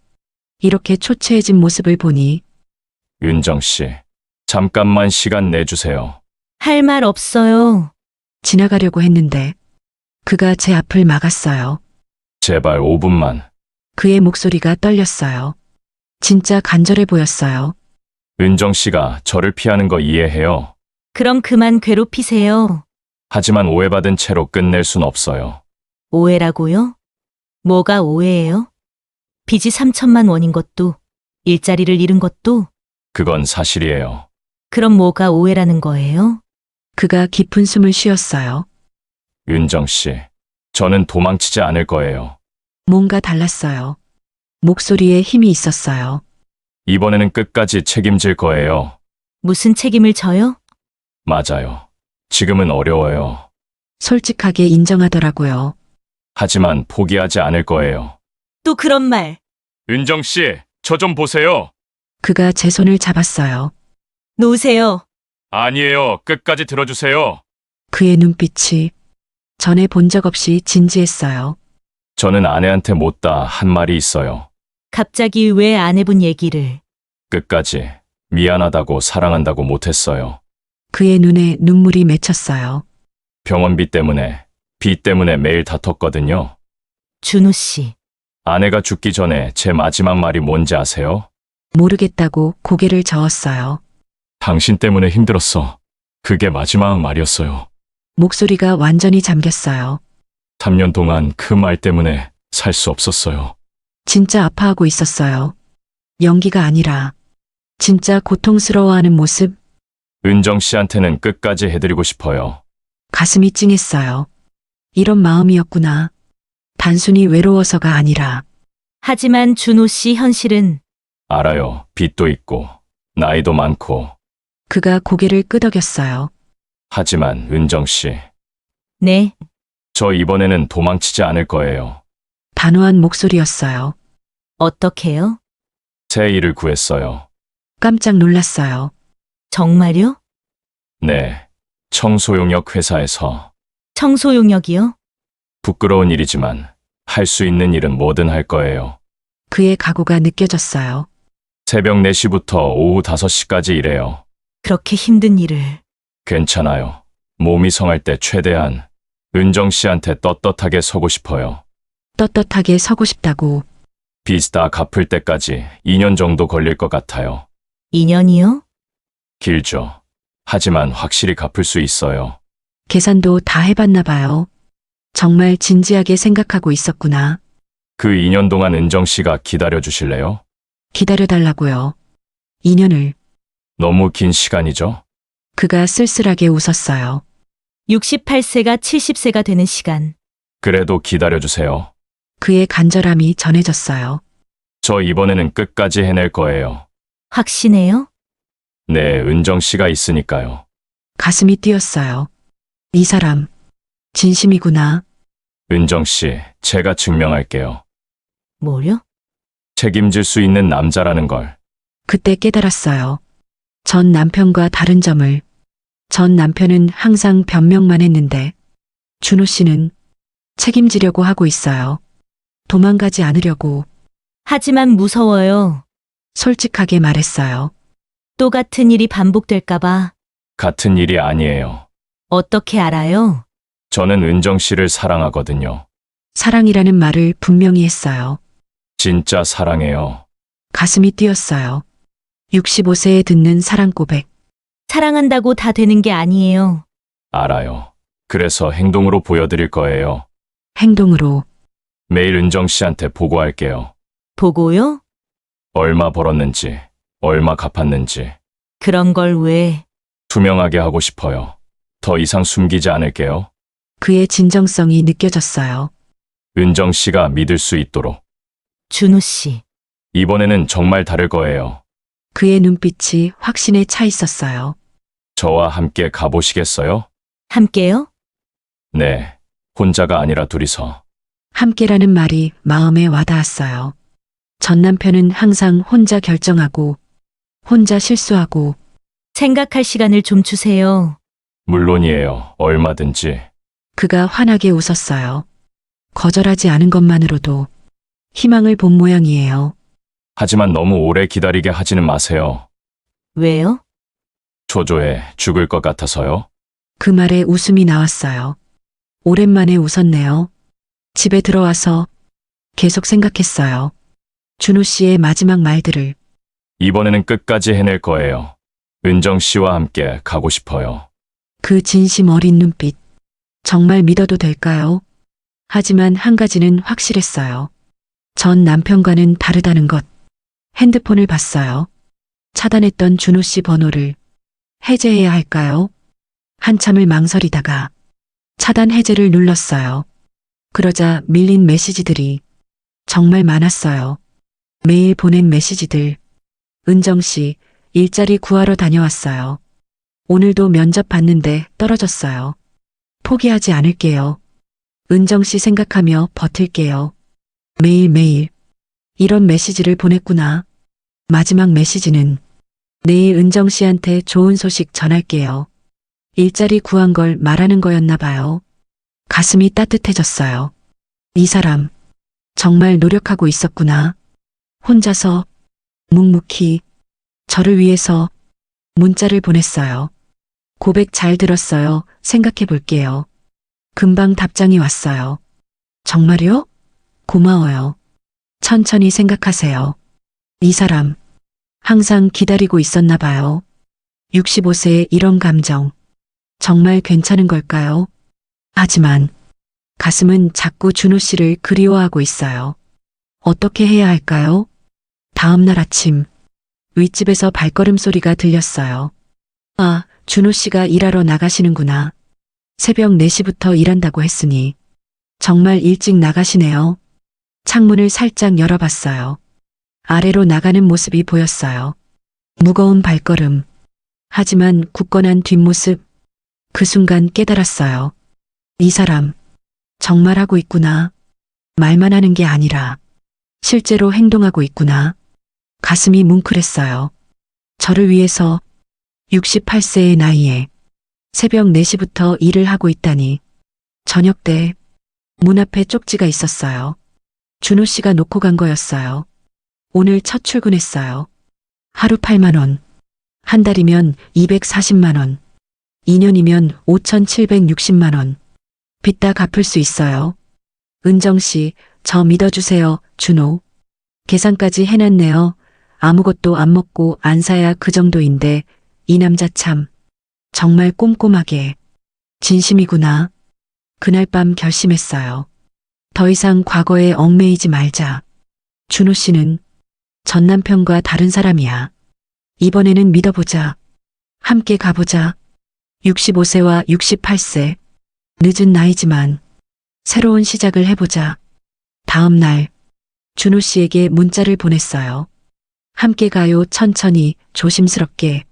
이렇게 초췌해진 모습을 보니 윤정 씨, 잠깐만 시간 내주세요. 할 말 없어요. 지나가려고 했는데 그가 제 앞을 막았어요. 제발 5분만. 그의 목소리가 떨렸어요. 진짜 간절해 보였어요. 윤정 씨가 저를 피하는 거 이해해요. 그럼 그만 괴롭히세요. 하지만 오해받은 채로 끝낼 순 없어요. 오해라고요? 뭐가 오해예요? 빚이 3천만 원인 것도, 일자리를 잃은 것도, 그건 사실이에요. 그럼 뭐가 오해라는 거예요? 그가 깊은 숨을 쉬었어요. 은정 씨, 저는 도망치지 않을 거예요. 뭔가 달랐어요. 목소리에 힘이 있었어요. 이번에는 끝까지 책임질 거예요. 무슨 책임을 져요? 맞아요. 지금은 어려워요. 솔직하게 인정하더라고요. 하지만 포기하지 않을 거예요. 또 그런 말. 은정 씨, 저 좀 보세요. 그가 제 손을 잡았어요. 놓으세요. 아니에요. 끝까지 들어주세요. 그의 눈빛이 전에 본 적 없이 진지했어요. 저는 아내한테 못다 한 말이 있어요. 갑자기 왜 안 해본 얘기를. 끝까지 미안하다고 사랑한다고 못했어요. 그의 눈에 눈물이 맺혔어요. 병원비 때문에, 빚 때문에 매일 다퉜거든요. 준호 씨. 아내가 죽기 전에 제 마지막 말이 뭔지 아세요? 모르겠다고 고개를 저었어요. 당신 때문에 힘들었어. 그게 마지막 말이었어요. 목소리가 완전히 잠겼어요. 3년 동안 그 말 때문에 살 수 없었어요. 진짜 아파하고 있었어요. 연기가 아니라 진짜 고통스러워하는 모습, 은정 씨한테는 끝까지 해드리고 싶어요. 가슴이 찡했어요. 이런 마음이었구나. 단순히 외로워서가 아니라 하지만 준호 씨 현실은 알아요. 빚도 있고, 나이도 많고. 그가 고개를 끄덕였어요. 하지만 은정 씨, 네. 저 이번에는 도망치지 않을 거예요. 단호한 목소리였어요. 어떻게요? 새 일을 구했어요. 깜짝 놀랐어요. 정말요? 네. 청소용역 회사에서. 청소용역이요? 부끄러운 일이지만 할 수 있는 일은 뭐든 할 거예요. 그의 각오가 느껴졌어요. 새벽 4시부터 오후 5시까지 일해요. 그렇게 힘든 일을. 괜찮아요. 몸이 성할 때 최대한 은정 씨한테 떳떳하게 서고 싶어요. 떳떳하게 서고 싶다고. 빚 다 갚을 때까지 2년 정도 걸릴 것 같아요. 2년이요? 길죠. 하지만 확실히 갚을 수 있어요. 계산도 다 해봤나 봐요. 정말 진지하게 생각하고 있었구나. 그 2년 동안 은정 씨가 기다려 주실래요? 기다려달라고요. 2년을. 너무 긴 시간이죠? 그가 쓸쓸하게 웃었어요. 68세가 70세가 되는 시간. 그래도 기다려 주세요. 그의 간절함이 전해졌어요. 저 이번에는 끝까지 해낼 거예요. 확신해요? 네, 은정 씨가 있으니까요. 가슴이 뛰었어요. 이 사람, 진심이구나. 은정 씨, 제가 증명할게요. 뭐요? 책임질 수 있는 남자라는 걸. 그때 깨달았어요. 전 남편과 다른 점을. 전 남편은 항상 변명만 했는데, 준호 씨는 책임지려고 하고 있어요. 도망가지 않으려고 하지만 무서워요. 솔직하게 말했어요. 또 같은 일이 반복될까봐. 같은 일이 아니에요. 어떻게 알아요? 저는 은정 씨를 사랑하거든요. 사랑이라는 말을 분명히 했어요. 진짜 사랑해요. 가슴이 뛰었어요. 65세에 듣는 사랑 고백. 사랑한다고 다 되는 게 아니에요. 알아요. 그래서 행동으로 보여드릴 거예요. 행동으로. 매일 은정 씨한테 보고할게요. 보고요? 얼마 벌었는지, 얼마 갚았는지. 그런 걸 왜? 투명하게 하고 싶어요. 더 이상 숨기지 않을게요. 그의 진정성이 느껴졌어요. 은정 씨가 믿을 수 있도록. 준호 씨. 이번에는 정말 다를 거예요. 그의 눈빛이 확신에 차 있었어요. 저와 함께 가보시겠어요? 함께요? 네. 혼자가 아니라 둘이서. 함께라는 말이 마음에 와닿았어요. 전 남편은 항상 혼자 결정하고, 혼자 실수하고, 생각할 시간을 좀 주세요. 물론이에요. 얼마든지. 그가 환하게 웃었어요. 거절하지 않은 것만으로도 희망을 본 모양이에요. 하지만 너무 오래 기다리게 하지는 마세요. 왜요? 초조해 죽을 것 같아서요. 그 말에 웃음이 나왔어요. 오랜만에 웃었네요. 집에 들어와서 계속 생각했어요. 준호 씨의 마지막 말들을. 이번에는 끝까지 해낼 거예요. 은정 씨와 함께 가고 싶어요. 그 진심 어린 눈빛. 정말 믿어도 될까요? 하지만 한 가지는 확실했어요. 전 남편과는 다르다는 것. 핸드폰을 봤어요. 차단했던 준호 씨 번호를. 해제해야 할까요? 한참을 망설이다가 차단 해제를 눌렀어요. 그러자 밀린 메시지들이 정말 많았어요. 매일 보낸 메시지들. 은정 씨, 일자리 구하러 다녀왔어요. 오늘도 면접 봤는데 떨어졌어요. 포기하지 않을게요. 은정 씨 생각하며 버틸게요. 매일매일 이런 메시지를 보냈구나. 마지막 메시지는 내일 은정 씨한테 좋은 소식 전할게요. 일자리 구한 걸 말하는 거였나 봐요. 가슴이 따뜻해졌어요. 이 사람 정말 노력하고 있었구나. 혼자서 묵묵히 저를 위해서 문자를 보냈어요. 고백 잘 들었어요. 생각해 볼게요. 금방 답장이 왔어요. 정말요? 고마워요. 천천히 생각하세요. 이 사람 항상 기다리고 있었나 봐요. 65세에 이런 감정 정말 괜찮은 걸까요? 하지만 가슴은 자꾸 준호 씨를 그리워하고 있어요. 어떻게 해야 할까요? 다음 날 아침 윗집에서 발걸음 소리가 들렸어요. 아, 준호 씨가 일하러 나가시는구나. 새벽 4시부터 일한다고 했으니 정말 일찍 나가시네요. 창문을 살짝 열어봤어요. 아래로 나가는 모습이 보였어요. 무거운 발걸음. 하지만 굳건한 뒷모습. 그 순간 깨달았어요. 이 사람 정말 하고 있구나. 말만 하는 게 아니라 실제로 행동하고 있구나. 가슴이 뭉클했어요. 저를 위해서 68세의 나이에 새벽 4시부터 일을 하고 있다니. 저녁 때 문 앞에 쪽지가 있었어요. 준호 씨가 놓고 간 거였어요. 오늘 첫 출근했어요. 하루 8만 원. 한 달이면 240만 원. 2년이면 5,760만 원. 빚 다 갚을 수 있어요. 은정 씨, 저 믿어주세요, 준호. 계산까지 해놨네요. 아무것도 안 먹고 안 사야 그 정도인데 이 남자 참 정말 꼼꼼하게 진심이구나. 그날 밤 결심했어요. 더 이상 과거에 얽매이지 말자. 준호 씨는 전 남편과 다른 사람이야. 이번에는 믿어보자. 함께 가보자. 65세와 68세. 늦은 나이지만 새로운 시작을 해보자. 다음 날 준호 씨에게 문자를 보냈어요. 함께 가요. 천천히 조심스럽게.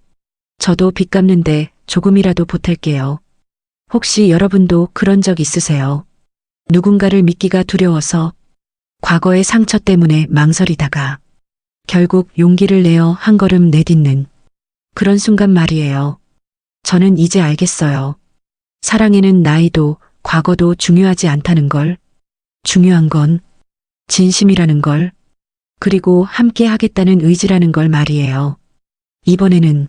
저도 빚 갚는데 조금이라도 보탤게요. 혹시 여러분도 그런 적 있으세요? 누군가를 믿기가 두려워서 과거의 상처 때문에 망설이다가 결국 용기를 내어 한 걸음 내딛는 그런 순간 말이에요. 저는 이제 알겠어요. 사랑에는 나이도 과거도 중요하지 않다는 걸. 중요한 건 진심이라는 걸. 그리고 함께 하겠다는 의지라는 걸 말이에요. 이번에는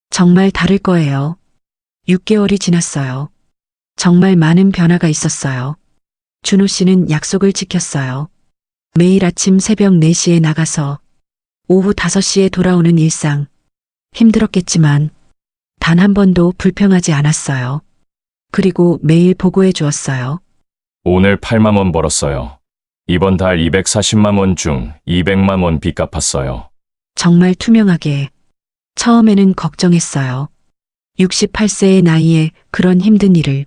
정말 다를 거예요. 6개월이 지났어요. 정말 많은 변화가 있었어요. 준호 씨는 약속을 지켰어요. 매일 아침 새벽 4시에 나가서 오후 5시에 돌아오는 일상. 힘들었겠지만 단 한 번도 불평하지 않았어요. 그리고 매일 보고해 주었어요. 오늘 8만 원 벌었어요. 이번 달 240만 원 중 200만 원 빚 갚았어요. 정말 투명하게. 처음에는 걱정했어요. 68세의 나이에 그런 힘든 일을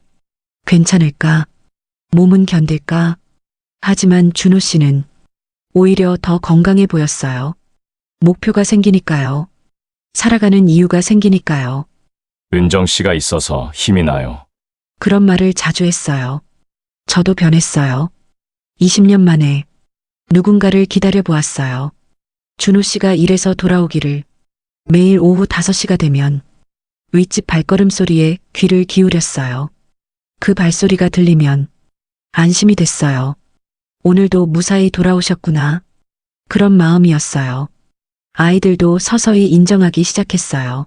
괜찮을까? 몸은 견딜까? 하지만 준호 씨는 오히려 더 건강해 보였어요. 목표가 생기니까요. 살아가는 이유가 생기니까요. 은정 씨가 있어서 힘이 나요. 그런 말을 자주 했어요. 저도 변했어요. 20년 만에 누군가를 기다려 보았어요. 준호 씨가 일해서 돌아오기를. 매일 오후 5시가 되면 윗집 발걸음 소리에 귀를 기울였어요. 그 발소리가 들리면 안심이 됐어요. 오늘도 무사히 돌아오셨구나. 그런 마음이었어요. 아이들도 서서히 인정하기 시작했어요.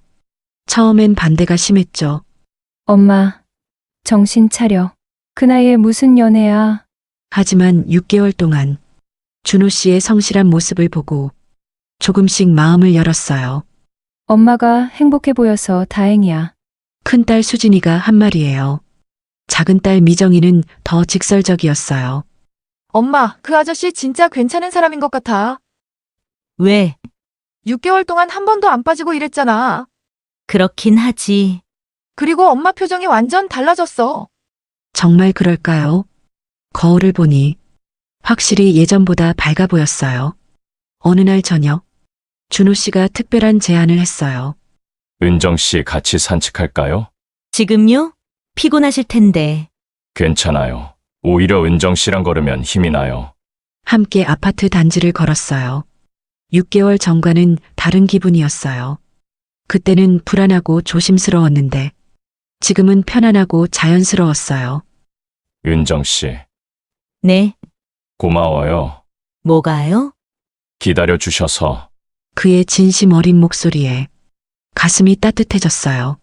처음엔 반대가 심했죠. 엄마, 정신 차려. 그 나이에 무슨 연애야. 하지만 6개월 동안 준호 씨의 성실한 모습을 보고 조금씩 마음을 열었어요. 엄마가 행복해 보여서 다행이야. 큰딸 수진이가 한 말이에요. 작은 딸 미정이는 더 직설적이었어요. 엄마, 그 아저씨 진짜 괜찮은 사람인 것 같아. 왜? 6개월 동안 한 번도 안 빠지고 일했잖아. 그렇긴 하지. 그리고 엄마 표정이 완전 달라졌어. 정말 그럴까요? 거울을 보니 확실히 예전보다 밝아 보였어요. 어느 날 저녁, 준호 씨가 특별한 제안을 했어요. 은정 씨 같이 산책할까요? 지금요? 피곤하실 텐데. 괜찮아요. 오히려 은정 씨랑 걸으면 힘이 나요. 함께 아파트 단지를 걸었어요. 6개월 전과는 다른 기분이었어요. 그때는 불안하고 조심스러웠는데 지금은 편안하고 자연스러웠어요. 은정 씨, 네, 고마워요. 뭐가요? 기다려 주셔서. 그의 진심 어린 목소리에 가슴이 따뜻해졌어요.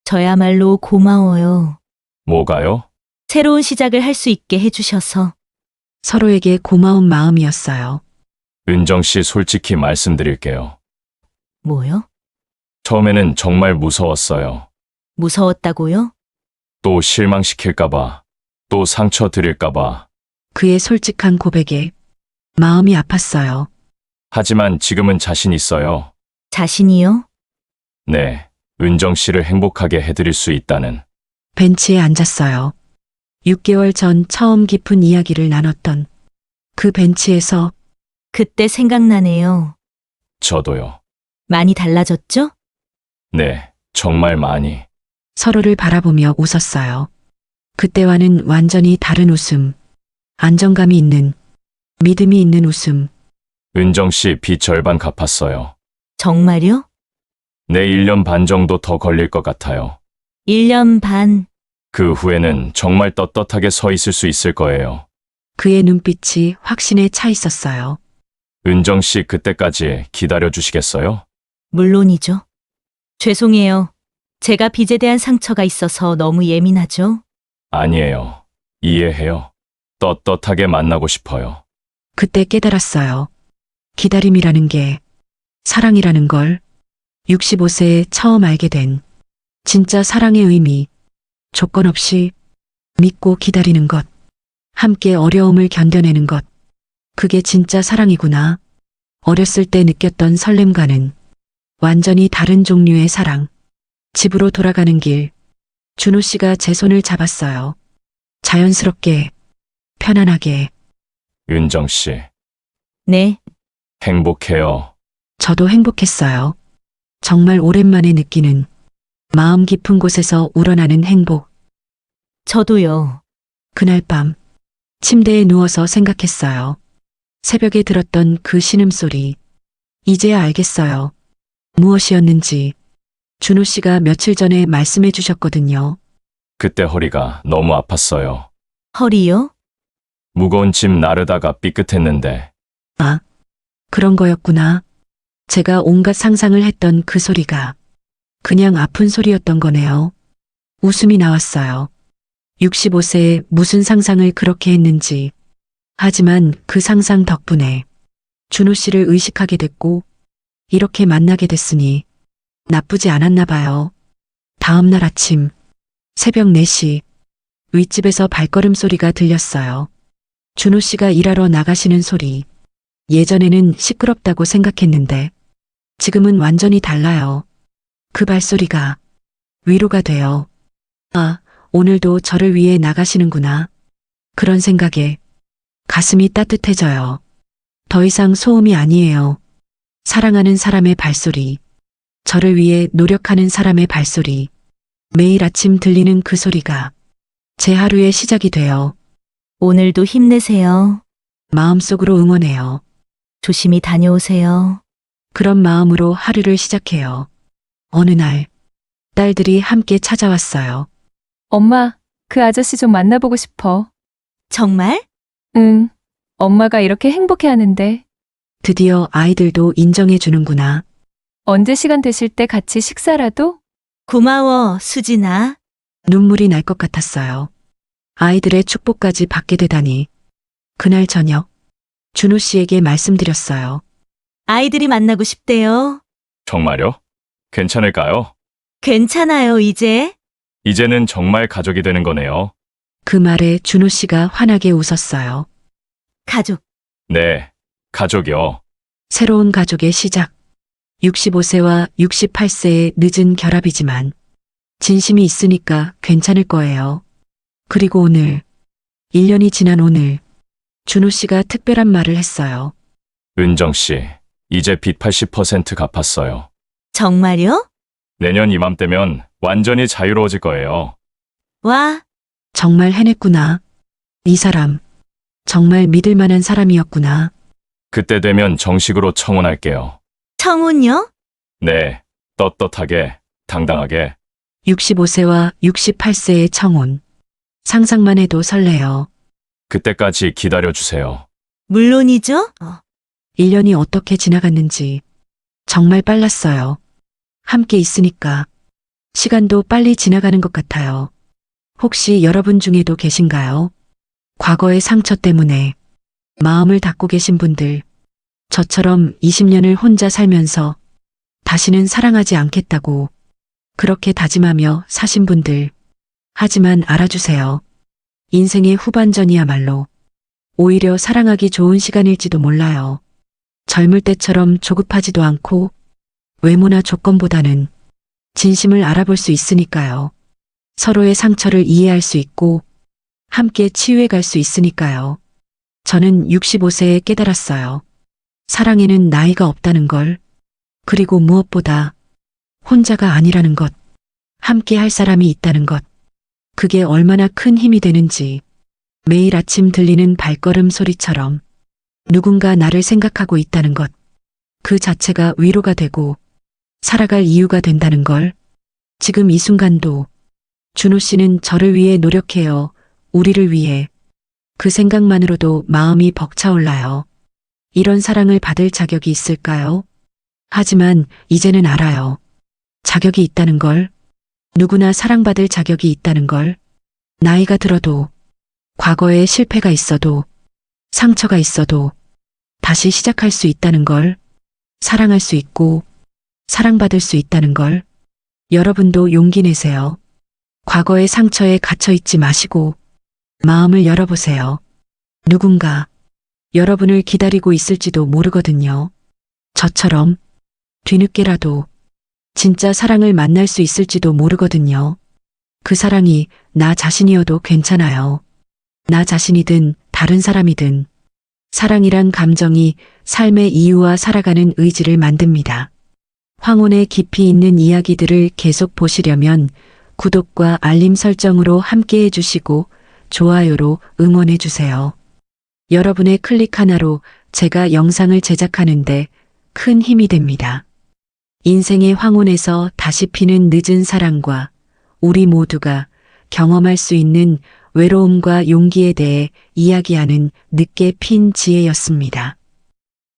저야말로 고마워요. 뭐가요? 새로운 시작을 할 수 있게 해주셔서. 서로에게 고마운 마음이었어요. 은정 씨 솔직히 말씀드릴게요. 뭐요? 처음에는 정말 무서웠어요. 무서웠다고요? 또 실망시킬까봐, 또 상처 드릴까봐. 그의 솔직한 고백에 마음이 아팠어요. 하지만 지금은 자신 있어요. 자신이요? 네, 은정 씨를 행복하게 해드릴 수 있다는. 벤치에 앉았어요. 6개월 전 처음 깊은 이야기를 나눴던 그 벤치에서 그때 생각나네요. 저도요. 많이 달라졌죠? 네, 정말 많이. 서로를 바라보며 웃었어요. 그때와는 완전히 다른 웃음, 안정감이 있는, 믿음이 있는 웃음. 은정 씨 빚 절반 갚았어요. 정말요? 내 1년 반 정도 더 걸릴 것 같아요. 1년 반. 그 후에는 정말 떳떳하게 서 있을 수 있을 거예요. 그의 눈빛이 확신에 차 있었어요. 은정 씨 그때까지 기다려 주시겠어요? 물론이죠. 죄송해요. 제가 빚에 대한 상처가 있어서 너무 예민하죠? 아니에요. 이해해요. 떳떳하게 만나고 싶어요. 그때 깨달았어요. 기다림이라는 게 사랑이라는 걸 65세에 처음 알게 된 진짜 사랑의 의미. 조건 없이 믿고 기다리는 것. 함께 어려움을 견뎌내는 것. 그게 진짜 사랑이구나. 어렸을 때 느꼈던 설렘과는 완전히 다른 종류의 사랑. 집으로 돌아가는 길. 준호 씨가 제 손을 잡았어요. 자연스럽게, 편안하게. 은정 씨, 네, 행복해요. 저도 행복했어요. 정말 오랜만에 느끼는 마음 깊은 곳에서 우러나는 행복. 저도요. 그날 밤 침대에 누워서 생각했어요. 새벽에 들었던 그 신음소리. 이제야 알겠어요. 무엇이었는지. 준호 씨가 며칠 전에 말씀해 주셨거든요. 그때 허리가 너무 아팠어요. 허리요? 무거운 짐 나르다가 삐끗했는데 아, 그런 거였구나. 제가 온갖 상상을 했던 그 소리가 그냥 아픈 소리였던 거네요. 웃음이 나왔어요. 65세에 무슨 상상을 그렇게 했는지. 하지만 그 상상 덕분에 준호 씨를 의식하게 됐고 이렇게 만나게 됐으니 나쁘지 않았나 봐요. 다음 날 아침 새벽 4시 윗집에서 발걸음 소리가 들렸어요. 준호 씨가 일하러 나가시는 소리. 예전에는 시끄럽다고 생각했는데 지금은 완전히 달라요. 그 발소리가 위로가 돼요. 아, 오늘도 저를 위해 나가시는구나. 그런 생각에 가슴이 따뜻해져요. 더 이상 소음이 아니에요. 사랑하는 사람의 발소리. 저를 위해 노력하는 사람의 발소리. 매일 아침 들리는 그 소리가 제 하루의 시작이 돼요. 오늘도 힘내세요. 마음속으로 응원해요. 조심히 다녀오세요. 그런 마음으로 하루를 시작해요. 어느 날 딸들이 함께 찾아왔어요. 엄마, 그 아저씨 좀 만나보고 싶어. 정말? 응. 엄마가 이렇게 행복해 하는데 드디어 아이들도 인정해 주는구나. 언제 시간 되실 때 같이 식사라도? 고마워, 수진아. 눈물이 날 것 같았어요. 아이들의 축복까지 받게 되다니. 그날 저녁 준호 씨에게 말씀드렸어요. 아이들이 만나고 싶대요. 정말요? 괜찮을까요? 괜찮아요, 이제. 이제는 정말 가족이 되는 거네요. 그 말에 준호 씨가 환하게 웃었어요. 가족. 네, 가족이요. 새로운 가족의 시작. 65세와 68세의 늦은 결합이지만 진심이 있으니까 괜찮을 거예요. 그리고 오늘, 1년이 지난 오늘, 준호 씨가 특별한 말을 했어요. 은정 씨, 이제 빚 80% 갚았어요. 정말요? 내년 이맘때면 완전히 자유로워질 거예요. 와, 정말 해냈구나. 이 사람, 정말 믿을 만한 사람이었구나. 그때 되면 정식으로 청혼할게요. 청혼요? 네, 떳떳하게, 당당하게. 65세와 68세의 청혼. 상상만 해도 설레요. 그때까지 기다려주세요. 물론이죠. 1년이 어떻게 지나갔는지 정말 빨랐어요. 함께 있으니까 시간도 빨리 지나가는 것 같아요. 혹시 여러분 중에도 계신가요? 과거의 상처 때문에 마음을 닫고 계신 분들, 저처럼 20년을 혼자 살면서 다시는 사랑하지 않겠다고 그렇게 다짐하며 사신 분들, 하지만 알아주세요. 인생의 후반전이야말로 오히려 사랑하기 좋은 시간일지도 몰라요. 젊을 때처럼 조급하지도 않고 외모나 조건보다는 진심을 알아볼 수 있으니까요. 서로의 상처를 이해할 수 있고 함께 치유해 갈 수 있으니까요. 저는 65세에 깨달았어요. 사랑에는 나이가 없다는 걸, 그리고 무엇보다 혼자가 아니라는 것, 함께 할 사람이 있다는 것, 그게 얼마나 큰 힘이 되는지 매일 아침 들리는 발걸음 소리처럼 누군가 나를 생각하고 있다는 것, 그 자체가 위로가 되고 살아갈 이유가 된다는 걸, 지금 이 순간도 준호 씨는 저를 위해 노력해요. 우리를 위해. 그 생각만으로도 마음이 벅차올라요. 이런 사랑을 받을 자격이 있을까요? 하지만 이제는 알아요. 자격이 있다는 걸, 누구나 사랑받을 자격이 있다는 걸, 나이가 들어도, 과거에 실패가 있어도, 상처가 있어도, 다시 시작할 수 있다는 걸, 사랑할 수 있고, 사랑받을 수 있다는 걸, 여러분도 용기 내세요. 과거의 상처에 갇혀 있지 마시고, 마음을 열어보세요. 누군가, 여러분을 기다리고 있을지도 모르거든요. 저처럼, 뒤늦게라도, 진짜 사랑을 만날 수 있을지도 모르거든요. 그 사랑이 나 자신이어도 괜찮아요. 나 자신이든 다른 사람이든 사랑이란 감정이 삶의 이유와 살아가는 의지를 만듭니다. 황혼의 깊이 있는 이야기들을 계속 보시려면 구독과 알림 설정으로 함께 해주시고 좋아요로 응원해주세요. 여러분의 클릭 하나로 제가 영상을 제작하는데 큰 힘이 됩니다. 인생의 황혼에서 다시 피는 늦은 사랑과 우리 모두가 경험할 수 있는 외로움과 용기에 대해 이야기하는 늦게 핀 지혜였습니다.